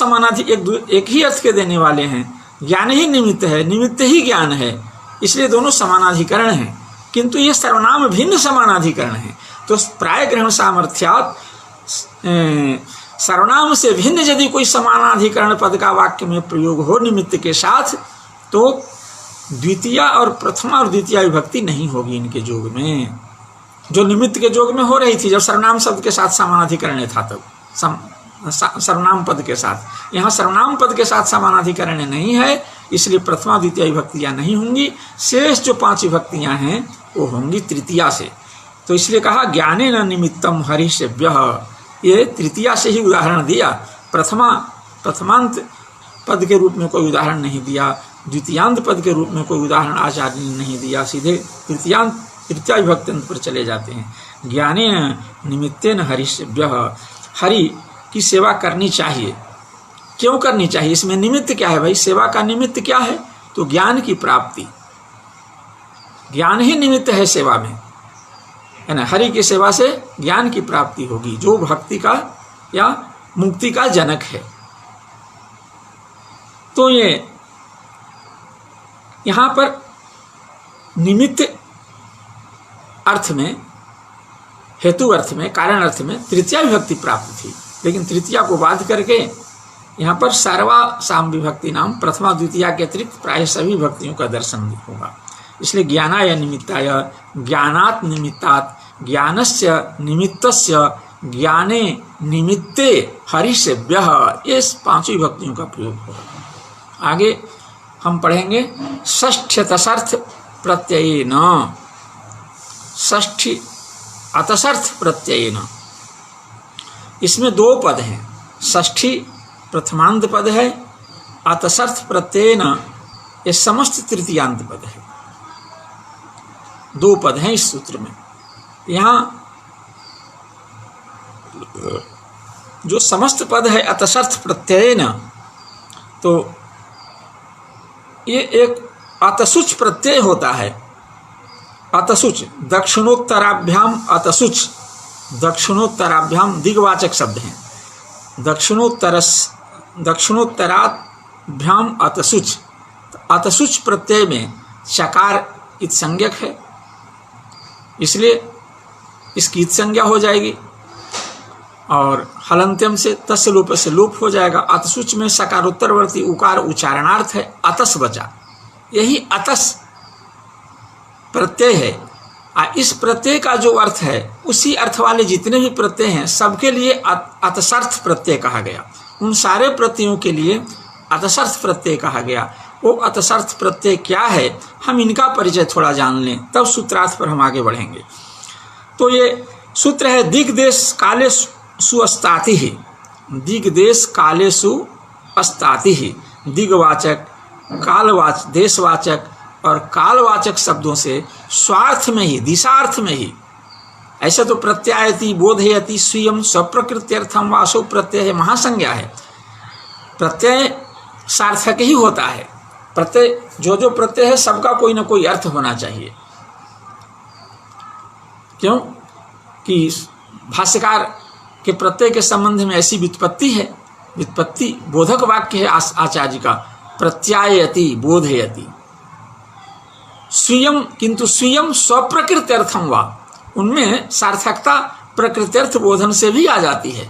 [SPEAKER 1] एक ही अर्थ के देने वाले हैं। ज्ञान ही निमित्त है, निमित्त ही ज्ञान है, इसलिए दोनों समानाधिकरण हैं, किंतु ये सर्वनाम भिन्न समानाधिकरण हैं। तो प्राय ग्रहण सामर्थ्यात् सर्वनाम से भिन्न यदि कोई समानाधिकरण पद का वाक्य में प्रयोग हो निमित्त के साथ, तो द्वितीय और प्रथमा और द्वितीय विभक्ति नहीं होगी इनके जोग में, जो निमित्त के जोग में हो रही थी जब सर्वनाम शब्द के साथ समानाधिकरण था, तब सर्वनाम पद के साथ। यहाँ सर्वनाम पद के साथ समानाधिकरण नहीं है, इसलिए प्रथमा द्वितीय विभक्तियाँ नहीं होंगी। शेष जो 5 विभक्तियाँ हैं वो होंगी तृतीया से। तो इसलिए कहा ज्ञानेन निमित्तम हरिष्यभ्यः, ये तृतीया से ही उदाहरण दिया, प्रथमांत पद के रूप में कोई उदाहरण नहीं दिया, द्वितीयांत पद के रूप में कोई उदाहरण आचार्य ने नहीं दिया, सीधे तृतीय विभक्ति पर चले जाते हैं। ज्ञानेन निमित्तेन हरिष्यभ्यः, हरि की सेवा करनी चाहिए। क्यों करनी चाहिए, इसमें निमित्त क्या है भाई, सेवा का निमित्त क्या है, तो ज्ञान की प्राप्ति, ज्ञान ही निमित्त है सेवा में, है ना। हरि की सेवा से ज्ञान की प्राप्ति होगी, जो भक्ति का या मुक्ति का जनक है। तो ये यहाँ पर निमित्त अर्थ में, हेतु अर्थ में, कारण अर्थ में तृतीया विभक्ति प्राप्त थी, लेकिन तृतीया को बाध करके यहाँ पर सर्वासाम विभक्ति नाम प्रथमा द्वितीया के अतिरिक्त प्राय सभी विभक्तियों का दर्शन होगा। इसलिए ज्ञानाय निमित्ताय, ज्ञानात् निमित्तात्, ज्ञानस्य निमित्तस्य ज्ञाने निमित्ते हरिसेव्यः, ये पांचों विभक्तियों का प्रयोग होगा। आगे हम पढ़ेंगे षष्ठी तसर्थ प्रत्ययेन, षष्ठी अतसर्थ प्रत्ययेन। इसमें दो पद हैं, षष्ठी प्रथमांत पद है, अतसर्थ प्रत्ययेन ये समस्त तृतीयांत पद है। दो पद हैं इस सूत्र में। यहाँ जो समस्त पद है अतसर्थ प्रत्ययेन, तो ये एक अतसुच प्रत्यय होता है। अतसुच दक्षिणोत्तराभ्याम, अतसुच दक्षिणोत्तराभ्याम दिग्वाचक शब्द हैं। दक्षिणोत्तराभ्याम अतसुच, अतसुच प्रत्यय में चकार इत संज्ञक है, इसलिए इसकी इत संज्ञा हो जाएगी और हलंत्यम से तस्य लोप से लोप हो जाएगा। अतसुच में सकारोत्तरवर्ती उकार उच्चारणार्थ है, अतस बचा, यही अतस प्रत्यय है। इस प्रत्यय का जो अर्थ है उसी अर्थ वाले जितने भी प्रत्यय हैं सबके लिए अतसर्थ प्रत्यय कहा गया। उन सारे प्रत्ययों के लिए अतसर्थ प्रत्यय कहा गया। वो अतसर्थ प्रत्यय क्या है, हम इनका परिचय थोड़ा जान लें, तब सूत्रार्थ पर हम आगे बढ़ेंगे। तो ये सूत्र है दिग्देश कालेषु अस्ताति ही, दिग्देश कालेषु अस्ताति ही। दिग्वाचक, कालवाचक, देशवाचक और कालवाचक शब्दों से स्वार्थ में ही, दिशार्थ में ही, ऐसा तो प्रत्यायति, बोधयति, स्वयं स्वप्रकृत्यर्थम वासो प्रत्यय है, महासंज्ञा है। प्रत्यय सार्थक ही होता है। प्रत्यय जो प्रत्यय है सबका कोई ना कोई अर्थ होना चाहिए। क्यों कि भाष्यकार के प्रत्यय के संबंध में ऐसी व्युत्पत्ति है, व्युत्पत्ति बोधक वाक्य है आचार्य जी का, प्रत्यायति बोधयति। स्वयं, किंतु स्वयं स्वप्रकृत्यर्थम वा, उनमें सार्थकता प्रकृत्यर्थ बोधन से भी आ जाती है।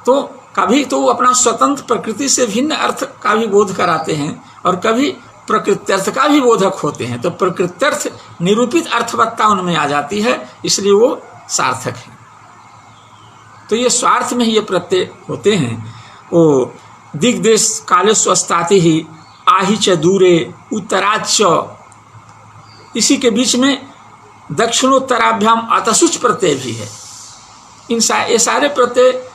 [SPEAKER 1] तो कभी तो वो अपना स्वतंत्र प्रकृति से भिन्न अर्थ का भी बोध कराते हैं और कभी प्रकृत्यर्थ का भी बोधक होते हैं। तो प्रकृत्यर्थ निरूपित अर्थवत्ता उनमें आ जाती है, इसलिए वो सार्थक है। तो ये स्वार्थ में ही ये प्रत्यय होते हैं। वो दिग्देश कालेषु अस्ताति ही, आहि च दूरे उत्तराच, इसी के बीच में दक्षिणोत्तराभ्याम अतसुच प्रत्यय भी है। ये सारे प्रत्यय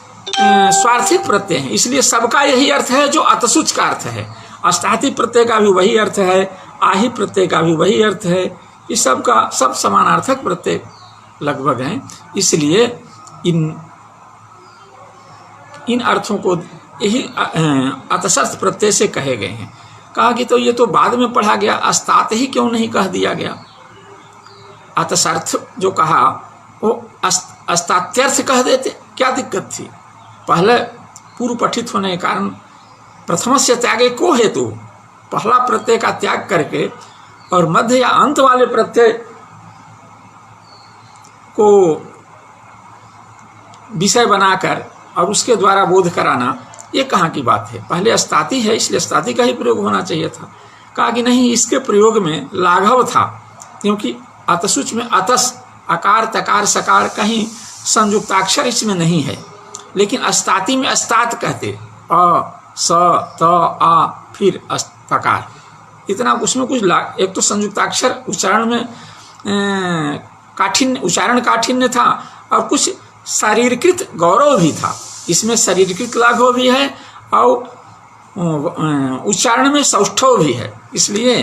[SPEAKER 1] स्वार्थिक प्रत्यय हैं, इसलिए सबका यही अर्थ है जो अतसुच का अर्थ है। अस्ताति प्रत्यय का भी वही अर्थ है, आहि प्रत्यय का भी वही अर्थ है। इस सब का सब समानार्थक प्रत्यय लगभग हैं, इसलिए इन अर्थों को यही अतसर्थ प्रत्यय से कहे गए हैं। कहा कि तो ये तो बाद में पढ़ा गया, अस्तात ही क्यों नहीं कह दिया गया? अतसर्थ जो कहा वो अस्तात्यर्थ कह देते, क्या दिक्कत थी? पहले पूर्व पठित होने के कारण प्रथमस्य त्यागे को हेतु, पहला प्रत्यय का त्याग करके और मध्य या अंत वाले प्रत्यय को विषय बनाकर और उसके द्वारा बोध कराना, ये कहाँ की बात है? पहले अस्ताति है, इसलिए अस्ताति का ही प्रयोग होना चाहिए था। कहा कि नहीं, इसके प्रयोग में लाघव था, क्योंकि अतसुच में अतस, अकार तकार सकार, कहीं संयुक्ताक्षर इसमें नहीं है। लेकिन अस्ताति में अस्तात कहते, अ स त आ फिर तकार, इतना उसमें कुछ एक तो संयुक्ताक्षर उच्चारण में काठिन्य, उच्चारण काठिन्य था और कुछ शारीरकृत गौरव भी था। इसमें शारीरकृत लाघव भी है और उच्चारण में सौष्ठव भी है। इसलिए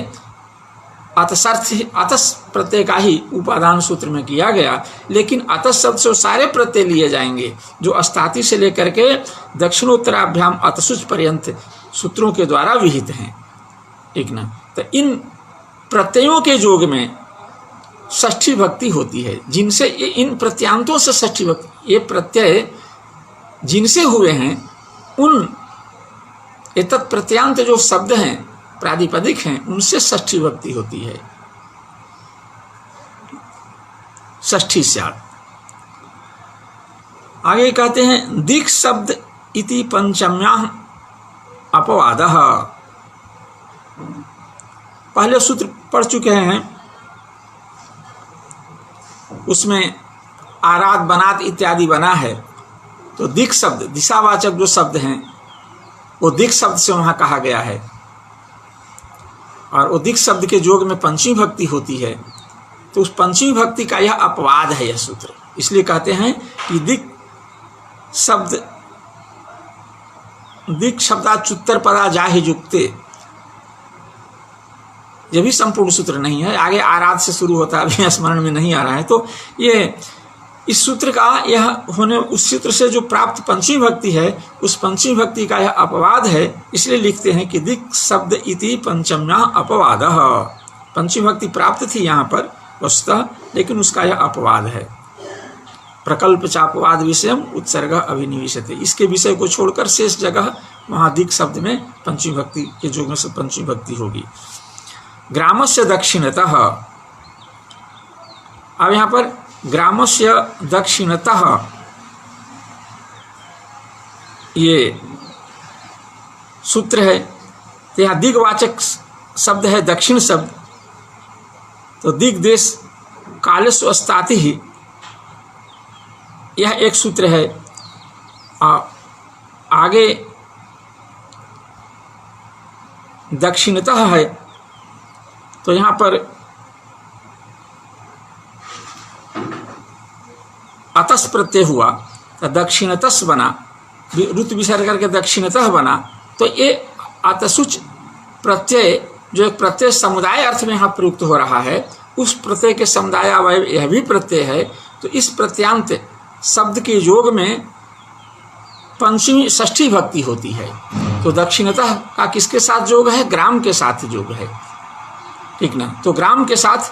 [SPEAKER 1] अतसर्थ, अतस प्रत्यय का ही उपादान सूत्र में किया गया। लेकिन अतस शब्द से सारे प्रत्यय लिए जाएंगे जो अस्ताति से लेकर के दक्षिणोत्तराभ्याम अतसुच पर्यंत सूत्रों के द्वारा विहित हैं, ठीक ना। तो इन प्रत्ययों के योग में षष्ठी भक्ति होती है, जिनसे इन प्रत्यांतों से षष्ठी भक्ति, ये प्रत्यय जिनसे हुए हैं उन एतत् प्रत्यांत जो शब्द हैं, प्रादिपदिक हैं, उनसे षष्ठी भक्ति होती है। षष्ठी स्यात्। आगे कहते हैं दिक् शब्द इति पंचम्याः अपवादः। पहले सूत्र पढ़ चुके हैं, उसमें आरात बनात इत्यादि बना है, तो दिक् शब्द, दिशावाचक जो शब्द हैं वो दिक् शब्द से वहाँ कहा गया है। और वो दिक् शब्द के योग में पंचमी भक्ति होती है, तो उस पंचमी भक्ति का यह अपवाद है यह सूत्र। इसलिए कहते हैं कि दिक् शब्दाच्युत्तर पदा जाहि युक्ते, यह भी संपूर्ण सूत्र नहीं है, आगे आराध से शुरू होता है, अभी स्मरण में नहीं आ रहा है। तो ये इस सूत्र का यह होने, उस सूत्र से जो प्राप्त पंचमी भक्ति है उस पंचमी भक्ति का यह अपवाद है। इसलिए लिखते हैं कि दिक् शब्द इति पंचम्या अपवादः। पंचमी भक्ति प्राप्त थी यहाँ पर वस्तुतः, लेकिन उसका यह अपवाद है। प्रकल्प चापवाद विषयम उत्सर्ग अभिनिवेशते, इसके विषय को छोड़कर शेष जगह वहाँ दिक् शब्द में पंचमी भक्ति के योग में से पंचमी भक्ति होगी। ग्रामस्य दक्षिणतः, अब यहाँ पर ग्रामस्य दक्षिणतः ये सूत्र है, तो यहाँ दिग्वाचक शब्द है दक्षिण शब्द, तो दिग् देश कालस्व अस्ताति ही, यह एक सूत्र है। आगे दक्षिणतः है, तो यहाँ पर अतस प्रत्यय हुआ तो दक्षिणतस बना, ऋत विसर्ग करके दक्षिणतः बना। तो ये अतसुच प्रत्यय जो एक प्रत्यय समुदाय अर्थ में यहाँ प्रयुक्त हो रहा है, उस प्रत्यय के समुदाय अवयव यह भी प्रत्यय है। तो इस प्रत्यांत शब्द के योग में पंचमी षष्ठी भक्ति होती है। तो दक्षिणतः का किसके साथ योग है? ग्राम के साथ योग है, ठीक ना। तो ग्राम के साथ,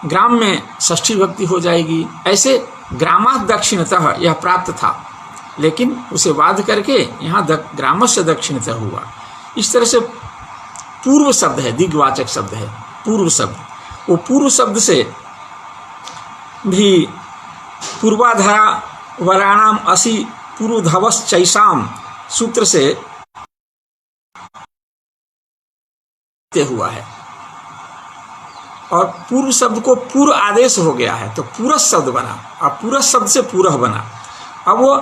[SPEAKER 1] ग्राम में षष्ठी भक्ति हो जाएगी। ऐसे ग्रामात् दक्षिणतः यह प्राप्त था, लेकिन उसे वाद करके यहाँ ग्रामस्य दक्षिणतः हुआ। इस तरह से पूर्व शब्द है, दिग्वाचक शब्द है पूर्व शब्द। वो पूर्व शब्द से भी पूर्वाधारा वराणाम असि पूर्वधवस चैसाम सूत्र से हुआ है, और पूर्व शब्द को पूर्व आदेश हो गया है, तो पूरह शब्द बना। अब पूरह शब्द से पूरह बना। अब वो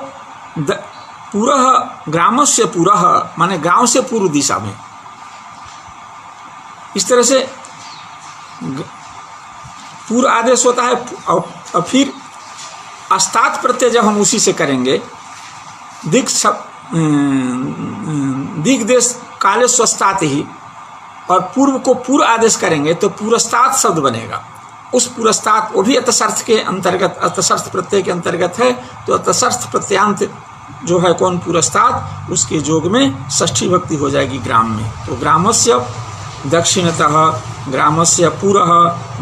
[SPEAKER 1] पूरह ग्रामस्य पूरह माने गांव से पूर्व दिशा में। इस तरह से पूर्व आदेश होता है। और फिर अस्तात प्रत्यय जब हम उसी से करेंगे, दिग् देश काले स्वस्तात ही, और पूर्व को पूर्व आदेश करेंगे तो पुरस्तात शब्द बनेगा। उस पुरस्तात वो भी अतसर्थ के अंतर्गत, अतसर्थ प्रत्यय के अंतर्गत है। तो अतसर्थ प्रत्यांत जो है कौन? पुरस्तात, उसके योग में षष्ठी भक्ति हो जाएगी ग्राम में। तो ग्रामस्य दक्षिणतः, ग्रामस्य पुरः,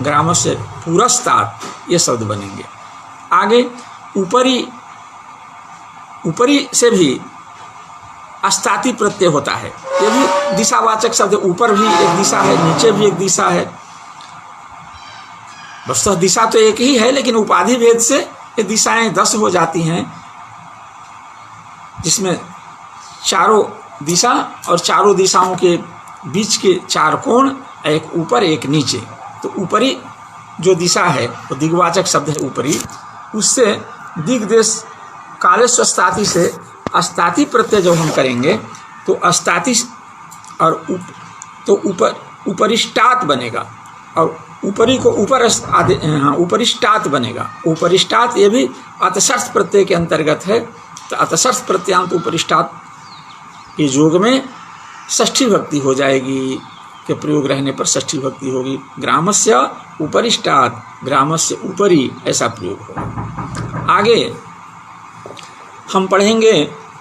[SPEAKER 1] ग्रामस्य पुरस्तात, ये शब्द बनेंगे। आगे ऊपरी, ऊपरी से भी अस्ताति प्रत्यय होता है। ये भी दिशावाचक शब्द, ऊपर भी एक दिशा है, नीचे भी एक दिशा है। वस्तुतः दिशा तो एक ही है, लेकिन उपाधि भेद से ये दिशाएं 10 हो जाती हैं, जिसमें चारों दिशा और चारों दिशाओं के बीच के 4 कोण, एक ऊपर एक नीचे। तो ऊपरी जो दिशा है वो दिग्वाचक शब्द है ऊपरी। उससे दिग्देश काले स्वस्ताति से अस्ताति प्रत्यय जब हम करेंगे तो अस्ताति और तो ऊपर उपरिष्टात बनेगा, और ऊपरी को ऊपर उपरिष्टात बनेगा। उपरिष्टात ये भी अतसर्थ प्रत्यय के अंतर्गत है। तो अतसर्थ प्रत्यांत उपरिष्टात के योग में षष्ठी भक्ति हो जाएगी, के प्रयोग रहने पर षष्ठी भक्ति होगी। ग्रामस्य उपरिष्टात, ग्रामस्य ऊपरी, ऐसा प्रयोग होगा। आगे हम पढ़ेंगे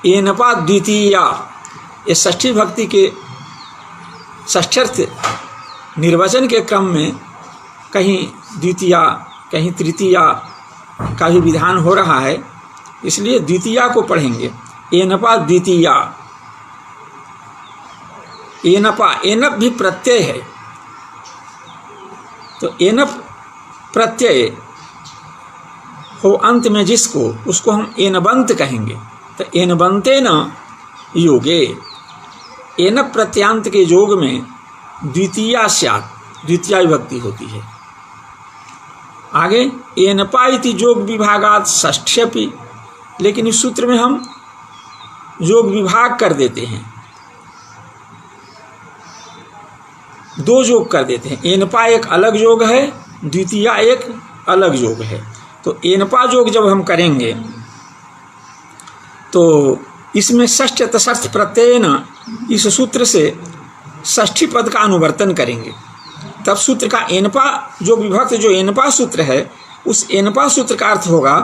[SPEAKER 1] एनपा द्वितीया। ये षष्ठी भक्ति के षष्ठ्यर्थ निर्वचन के क्रम में कहीं द्वितीया कहीं तृतीया का भी विधान हो रहा है, इसलिए द्वितीया को पढ़ेंगे। एनपा द्वितीया। एनपा, एनप भी प्रत्यय है, तो एनप प्रत्यय हो अंत में जिसको, उसको हम एनबंत कहेंगे। तो एनबंते न योगे, एनप प्रत्यांत के योग में द्वितीया स्यात्, द्वितीया विभक्ति होती है। आगे एनपा इति योग विभागात षष्ठ्यपि, लेकिन इस सूत्र में हम योग विभाग कर देते हैं, दो योग कर देते हैं। एनपा एक अलग योग है, द्वितीया एक अलग योग है। तो एनपा योग जब हम करेंगे तो इसमें षष्ठ तषर्थ प्रत्ययन, इस सूत्र से षष्ठी पद का अनुवर्तन करेंगे। तब सूत्र का एनपा जो विभक्त जो एनपा सूत्र है, उस एनपा सूत्र का अर्थ होगा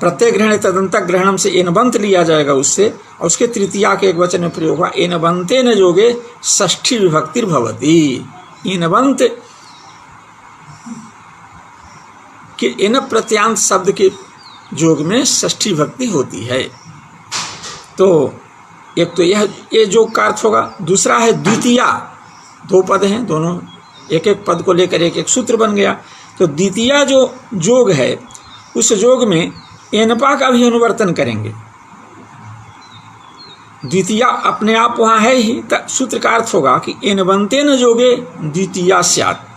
[SPEAKER 1] प्रत्यय ग्रहण तदंत ग्रहणम से एनबंत लिया जाएगा उससे, और उसके तृतीया के एक वचन में प्रयोग हुआ एनबंते न योगे षष्ठी विभक्तिर्भवति। एनबंत के एन प्रत्यांत शब्द के योग में षष्ठी विभक्ति होती है। तो एक तो ये योग का अर्थ होगा। दूसरा है द्वितीया, दो पद हैं, दोनों एक एक पद को लेकर एक एक सूत्र बन गया। तो द्वितीया जो योग है, उस योग में एनपा का भी अनुवर्तन करेंगे। द्वितीया अपने आप वहाँ है ही, सूत्र का अर्थ होगा कि एनबंते न योगे द्वितीया स्यात्।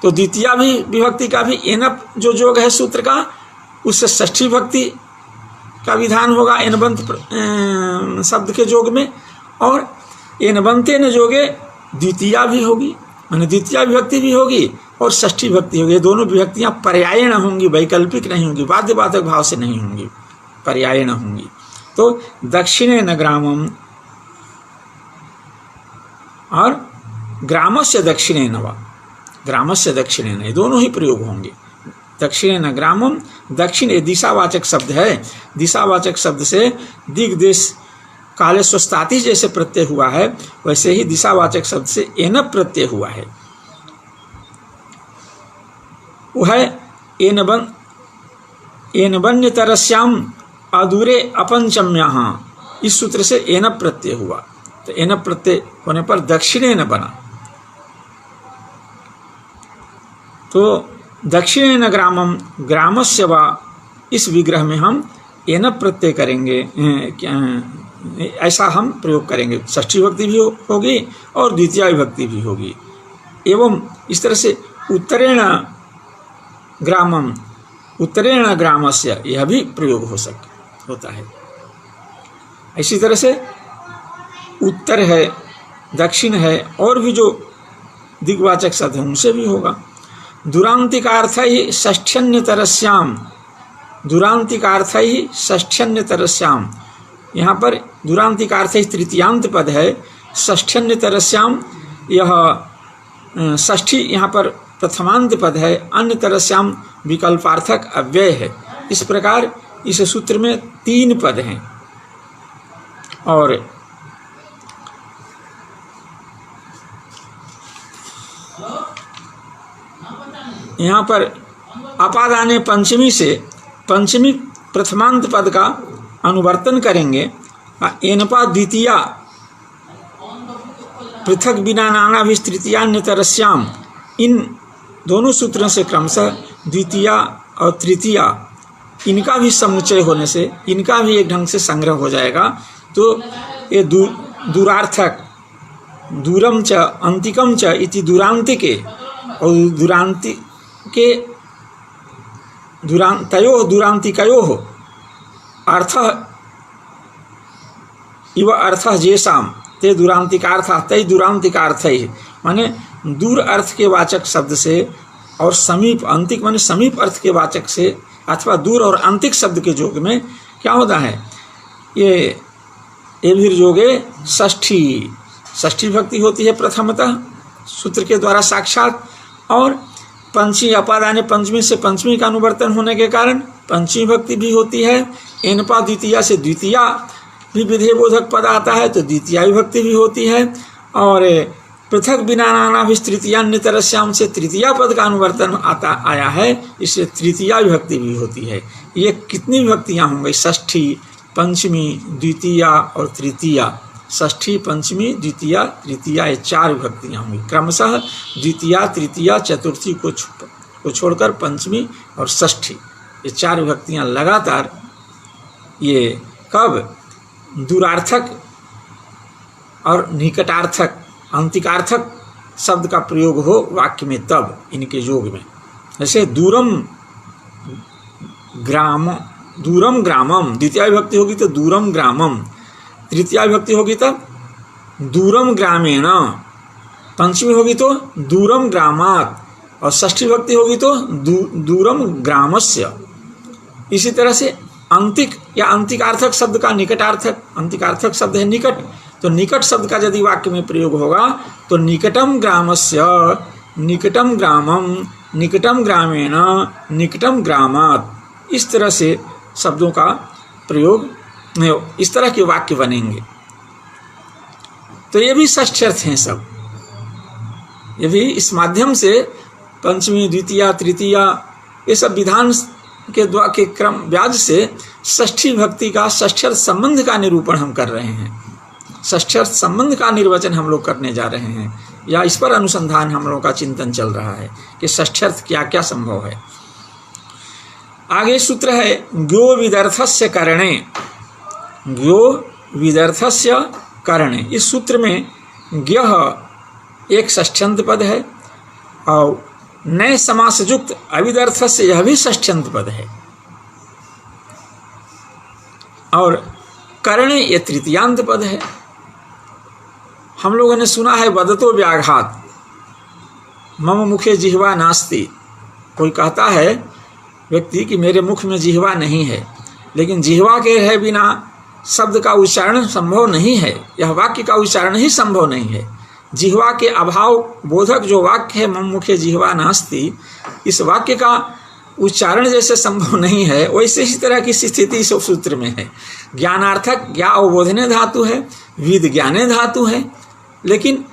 [SPEAKER 1] तो द्वितीया भी विभक्ति का भी एनप जो योग है सूत्र का, उससे षष्ठी विभक्ति का विधान होगा एनबंत शब्द के योग में, और एनबंते न योगे द्वितीया भी होगी, माने द्वितीया विभक्ति भी होगी और षष्ठी विभक्ति होगी। ये दोनों विभक्तियां पर्यायण होंगी, वैकल्पिक नहीं होंगी, बाध्यबाधक भाव से नहीं होंगी, पर्यायण होंगी। तो दक्षिणे न ग्रामम और ग्रामस्य दक्षिणे न वा, ग्रामस्य दक्षिणे न, ये दोनों ही प्रयोग होंगे। दक्षिणे न ग्रामम, दक्षिण दिशावाचक शब्द है, दिशावाचक शब्द से दिग्देश काले स्वस्ताति जैसे प्रत्यय हुआ है, वैसे ही दिशावाचक शब्द से एन प्रत्यय हुआ है। वह एनबन्य तरस्याम अधूरे अपंचम्याः, इस सूत्र से एन प्रत्यय हुआ। तो एन प्रत्यय होने पर दक्षिणे न बना। तो दक्षिणे न ग्रामम, ग्रामस्य वा, इस विग्रह में हम एन प्रत्यय करेंगे, ऐसा हम प्रयोग करेंगे। षष्ठी विभक्ति भी होगी और द्वितीया विभक्ति भी होगी। एवं इस तरह से उत्तरेण ग्रामम, उत्तरेण ग्रामस्य, यह भी प्रयोग होता है। इसी तरह से उत्तर है, दक्षिण है, और भी जो दिग्वाचक शब्द है उनसे भी होगा। दुरांतिकार्थ ही षष्ठ्यन्यतरस्याम, दुरांतिकार्थ ही षष्ठ्यन्यतरस्याम, यहाँ पर दुरांतिकार्थ ही तृतीयांत पद है, षष्ठ्यन्यतरस्याम यह षष्ठी यहाँ पर प्रथमांत पद है, अन्य तरस्याम विकल्पार्थक अव्यय है। इस प्रकार इस सूत्र में 3 पद हैं। और यहाँ पर अपादाने पंचमी से पंचमी प्रथमांत पद का अनुवर्तन करेंगे। एनपा द्वितीया पृथक बिना नाना भी तृतीयान्यतरस्याम, इन दोनों सूत्रों से क्रमशः द्वितीया और तृतीया, इनका भी समुच्चय होने से इनका भी एक ढंग से संग्रह हो जाएगा। तो ये दूरार्थक दूरम च अंतिकम च इति दूरांतिके, और दूरांतिके तयोः दूरांतिकयोः अर्थः इव अर्थः जेषाम ते दूरांतिकार्थः तै दूरांतिकार्थैः, माने दूर अर्थ के वाचक शब्द से और समीप, अंतिक माने समीप अर्थ के वाचक से, अथवा दूर और अंतिक शब्द के योग में क्या होता है, ये भी योगे षष्ठी विभक्ति होती है प्रथमतः सूत्र के द्वारा साक्षात, और पंचमी अपादाने पंचमी से पंचमी का अनुवर्तन होने के कारण पंचमी विभक्ति भी होती है। एनपा द्वितीया से द्वितीया भी विधेय बोधक पद आता है, तो द्वितीया विभक्ति भी होती है। और पृथक बिना नाना भी तृतीयान्यतरस्याम से तृतीया पद का अनुवर्तन आया है, इससे तृतीया विभक्ति भी होती है। ये कितनी विभक्तियाँ होंगी, षष्ठी, पंचमी, द्वितीया और तृतीया। षष्ठी, पंचमी, द्वितीया, तृतीया, ये 4 विभक्तियाँ होंगी। क्रमशः द्वितीया, तृतीया, चतुर्थी को छोड़कर पंचमी और षष्ठी, ये 4 विभक्तियाँ लगातार, ये कब दूरार्थक और निकटार्थक अंतिकार्थक शब्द का प्रयोग हो वाक्य में, तब इनके योग में जैसे दूरम ग्रामम द्वितीय विभक्ति होगी तो दूरम ग्रामम, तृतीय विभक्ति होगी तो दूरम ग्रामेण, पंचमी होगी तो दूरम ग्रामात्, और षष्ठी विभक्ति होगी तो दूरम ग्रामस्य। इसी तरह से अंतिक या अंतिकार्थक शब्द का निकटार्थक, अंतिकार्थक शब्द है निकट, तो निकट शब्द का यदि वाक्य में प्रयोग होगा तो निकटम ग्रामस्य, निकटम ग्रामम, निकटम ग्रामेण, निकटम ग्रामात्, इस तरह से शब्दों का प्रयोग, इस तरह के वाक्य बनेंगे। तो ये भी षष्ठ्यर्थ हैं सब, ये भी इस माध्यम से पंचमी, द्वितीया, तृतीया, ये सब विधान के क्रम व्याज से षष्ठी भक्ति का षष्ठ्यर्थ संबंध का निरूपण हम कर रहे हैं, षष्ठ्यर्थ संबंध का निर्वचन हम लोग करने जा रहे हैं, या इस पर अनुसंधान हम लोगों का चिंतन चल रहा है कि षष्ठ्यर्थ क्या क्या संभव है। आगे सूत्र है ज्ञो विदर्थस्य करणे, ज्ञो विदर्थस्य करणे। इस सूत्र में ज्ञः एक षष्ठ्यंत पद है और नए समासयुक्त अविदर्थस्य यह भी षष्ठ्यंत पद है, और करणे ये तृतीयांत पद है। हम लोगों ने सुना है वदतो व्याघात मम मुखे जिह्वा नास्ति, कोई कहता है व्यक्ति कि मेरे मुख में जिह्वा नहीं है, लेकिन जिह्वा के रहे बिना शब्द का उच्चारण संभव नहीं है, यह वाक्य का उच्चारण ही संभव नहीं है। जिह्वा के अभाव बोधक जो वाक्य है मम मुखे जिह्वा नास्ति, इस वाक्य का उच्चारण जैसे संभव नहीं है, वैसे ही तरह की स्थिति इस सूत्र में है। ज्ञानार्थक ज्ञा अवबोधने धातु है, विद ज्ञाने धातु है, लेकिन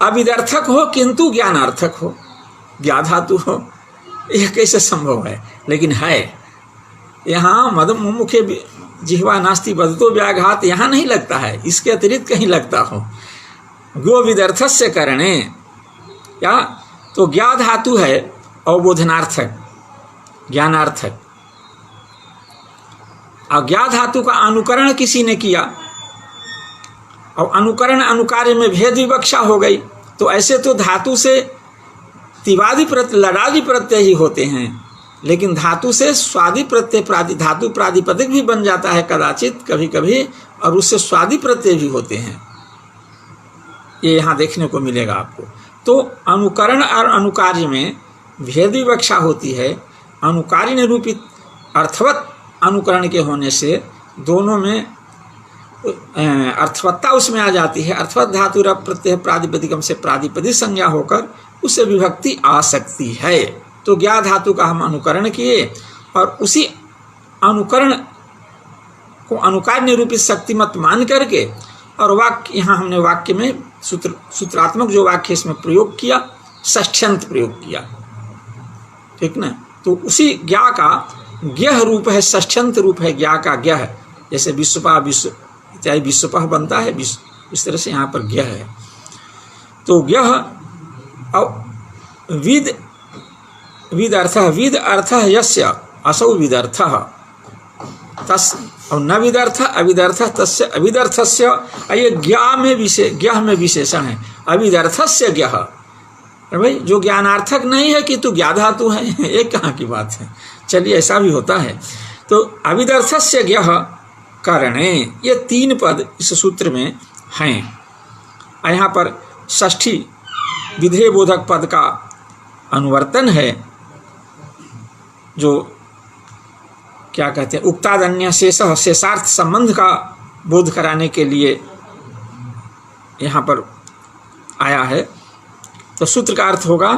[SPEAKER 1] अविदर्थक हो किंतु ज्ञानार्थक हो, ज्ञा धातु हो, यह कैसे संभव है? लेकिन है। यहाँ मदम मुखे जिह्वा नास्ति वदतो व्याघात यहाँ नहीं लगता है, इसके अतिरिक्त कहीं लगता हो। गो विदर्थस्य करणे, या तो ज्ञा धातु है अवबोधनार्थक, ज्ञानार्थक, और ज्ञा धातु का अनुकरण किसी ने किया और अनुकरण अनुकार्य में भेद विवक्षा हो गई, तो ऐसे तो धातु से तिवादि प्रत्यय लडादि प्रत्यय ही होते हैं, लेकिन धातु से स्वादि प्रत्यय धातु प्रादिपदिक भी बन जाता है कदाचित कभी कभी, और उससे स्वादि प्रत्यय भी होते हैं, ये यहाँ देखने को मिलेगा आपको। तो अनुकरण और अनुकार्य में भेद विवक्षा होती है, अनुकार्य निरूपित अर्थवत अनुकरण के होने से दोनों में अर्थवत्ता उसमें आ जाती है। अर्थवत धातु रप प्रत्यय प्रादिपदिकम से प्रादिपदिक संज्ञा होकर उससे विभक्ति आ सकती है। तो ज्ञा धातु का हम अनुकरण किए और उसी अनुकरण को अनुकार निरूपित शक्तिमत मान करके, और वाक्य यहाँ हमने वाक्य में सूत्रात्मक जो वाक्य इसमें प्रयोग किया, षष्ठ्यंत प्रयोग किया, ठीक ना। तो उसी ज्ञा का ज्ञह रूप है, षष्ठ्यंत रूप है ज्ञा का ज्ञह, जैसे विश्वपा विश्व इत्यादि विश्वपह बनता है, इस तरह से यहाँ पर ज्ञह है। तो ज्ञह और विद अर्थ यस्य असौ विदर्थ तस्, और न विदर्थ अविदर्थ तस्य अविदर्थस्य, ये ज्ञह में विशेषण है, अविदर्थस्य ज्ञह। भाई जो ज्ञानार्थक नहीं है कि तू ज्ञा धातु है, एक कहाँ की बात है। चलिए ऐसा भी होता है। तो अविदर्थस्य ज्ञह करणे, ये तीन पद इस सूत्र में हैं। यहाँ पर षष्ठी विधेय बोधक पद का अनुवर्तन है, जो क्या कहते हैं उक्तादन्य शेष शेषार्थ संबंध का बोध कराने के लिए यहाँ पर आया है। तो सूत्र का अर्थ होगा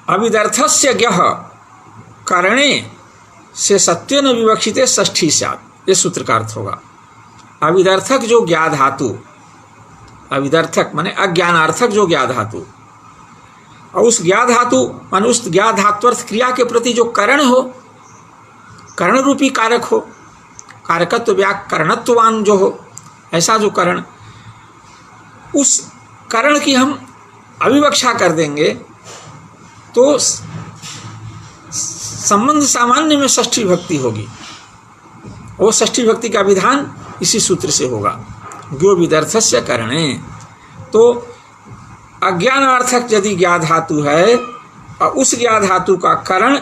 [SPEAKER 1] अविदर्थस्य ज्ञः करणे से सत्वेन विवक्षिते षष्ठी स्यात्, ये सूत्र का अर्थ होगा। अविदर्थक जो ज्ञा धातु, अविदर्थक माने अज्ञानार्थक जो ज्ञा धातु, और उस ज्ञा धातु माने उस ज्ञा धात्वर्थ क्रिया के प्रति जो करण हो, कर्ण रूपी कारक हो, कारकत्व व्याकरणत्ववान जो हो, ऐसा जो करण, उस करण की हम अविवक्षा कर देंगे तो संबंध सामान्य में षष्ठी भक्ति होगी। वो षष्ठी भक्ति का विधान इसी सूत्र से होगा, ज्ञो विदर्थस्य करणे। तो अज्ञानार्थक यदि ज्ञा धातु है और उस ज्ञा धातु का करण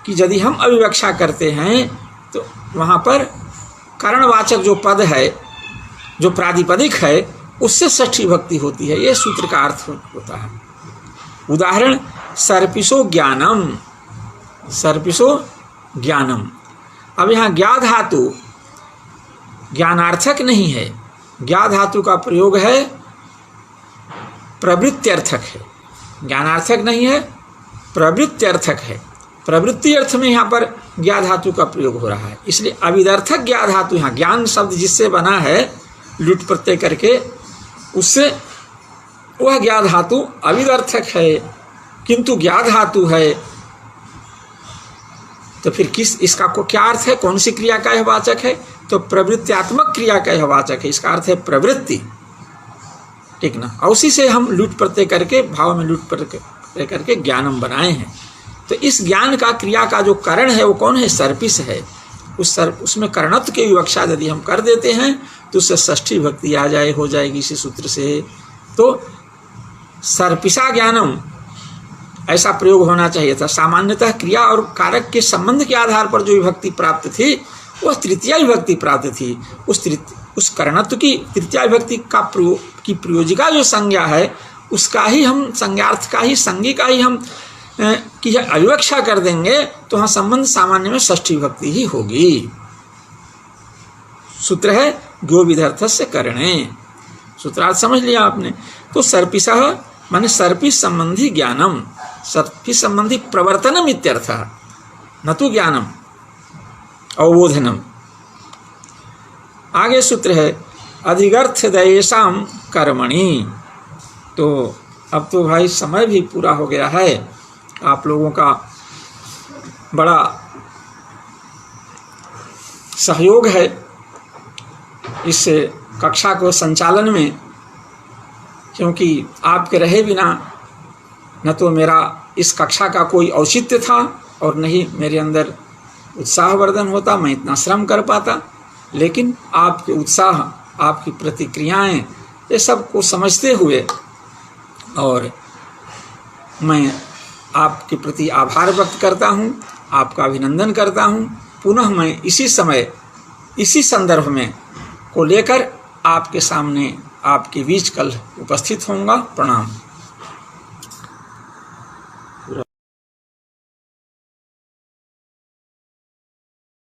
[SPEAKER 1] की यदि हम अविवक्षा करते हैं तो वहाँ पर करणवाचक जो पद है, जो प्रातिपदिक है, उससे षष्ठी विभक्ति होती है। ये सूत्र का अर्थ होता है। उदाहरण सर्पिशो ज्ञानम, सर्पिशो ज्ञानम। अब यहाँ ज्ञा धातु ज्ञानार्थक नहीं है, ज्ञा धातु का प्रयोग है प्रवृत्त्यर्थक है। ज्ञानार्थक नहीं है, प्रवृत्त्यर्थक है। प्रवृत्ति अर्थ में यहाँ पर ज्ञा धातु का प्रयोग हो रहा है, इसलिए अविदर्थक ज्ञा धातु, यहाँ ज्ञान शब्द जिससे बना है लुट प्रत्यय करके, उससे वह ज्ञा धातु अविदर्थक है, किंतु ज्ञा धातु है। तो फिर किस इसका को क्या अर्थ है, कौन सी क्रिया का यह वाचक है? तो प्रवृत्त्यात्मक क्रिया का यह वाचक है। इसका अर्थ है प्रवृत्ति, ठीक ना। और उसी से हम लुट प्रत्यय करके, भाव में लुट प्रत्यय करके ज्ञानम बनाए हैं। तो इस ज्ञान का क्रिया का जो करण है वो कौन है? सर्पिस है। उसमें करणत्व की विवक्षा यदि हम कर देते हैं तो उससे षष्ठी विभक्ति आ जाए, हो जाएगी इसी सूत्र से। तो सर्पिसा ज्ञानम ऐसा प्रयोग होना चाहिए था। सामान्यतः क्रिया और कारक के संबंध के आधार पर जो विभक्ति प्राप्त थी वह तृतीया विभक्ति प्राप्त थी। उस करणत्व की तृतीया विभक्ति की प्रयोजिका जो संज्ञा है उसका ही हम संज्ञार्थ का ही संज्ञी का ही हम की अविवक्षा कर देंगे तो हाँ संबंध सामान्य में षष्ठी विभक्ति ही होगी। सूत्र है गो विधर्थस्य करणे। सूत्रार्थ समझ लिया आपने। तो सर्पिसा माने सर्पिस संबंधी ज्ञानम, सर्पिस संबंधी प्रवर्तनम इत्यर्थः, न तो ज्ञानम अवबोधनम। आगे सूत्र है अधिगर्थ दयेषाम कर्मणि। तो अब तो भाई समय भी पूरा हो गया है। आप लोगों का बड़ा सहयोग है इस कक्षा को संचालन में, क्योंकि आपके रहे बिना न तो मेरा इस कक्षा का कोई औचित्य था और न ही मेरे अंदर उत्साहवर्धन होता, मैं इतना श्रम कर पाता। लेकिन आपके उत्साह, आपकी प्रतिक्रियाएं, ये सब को समझते हुए और मैं आपके प्रति आभार व्यक्त करता हूँ, आपका अभिनंदन करता हूँ। पुनः मैं इसी समय इसी संदर्भ में को लेकर आपके सामने आपके बीच कल उपस्थित होऊंगा। प्रणाम।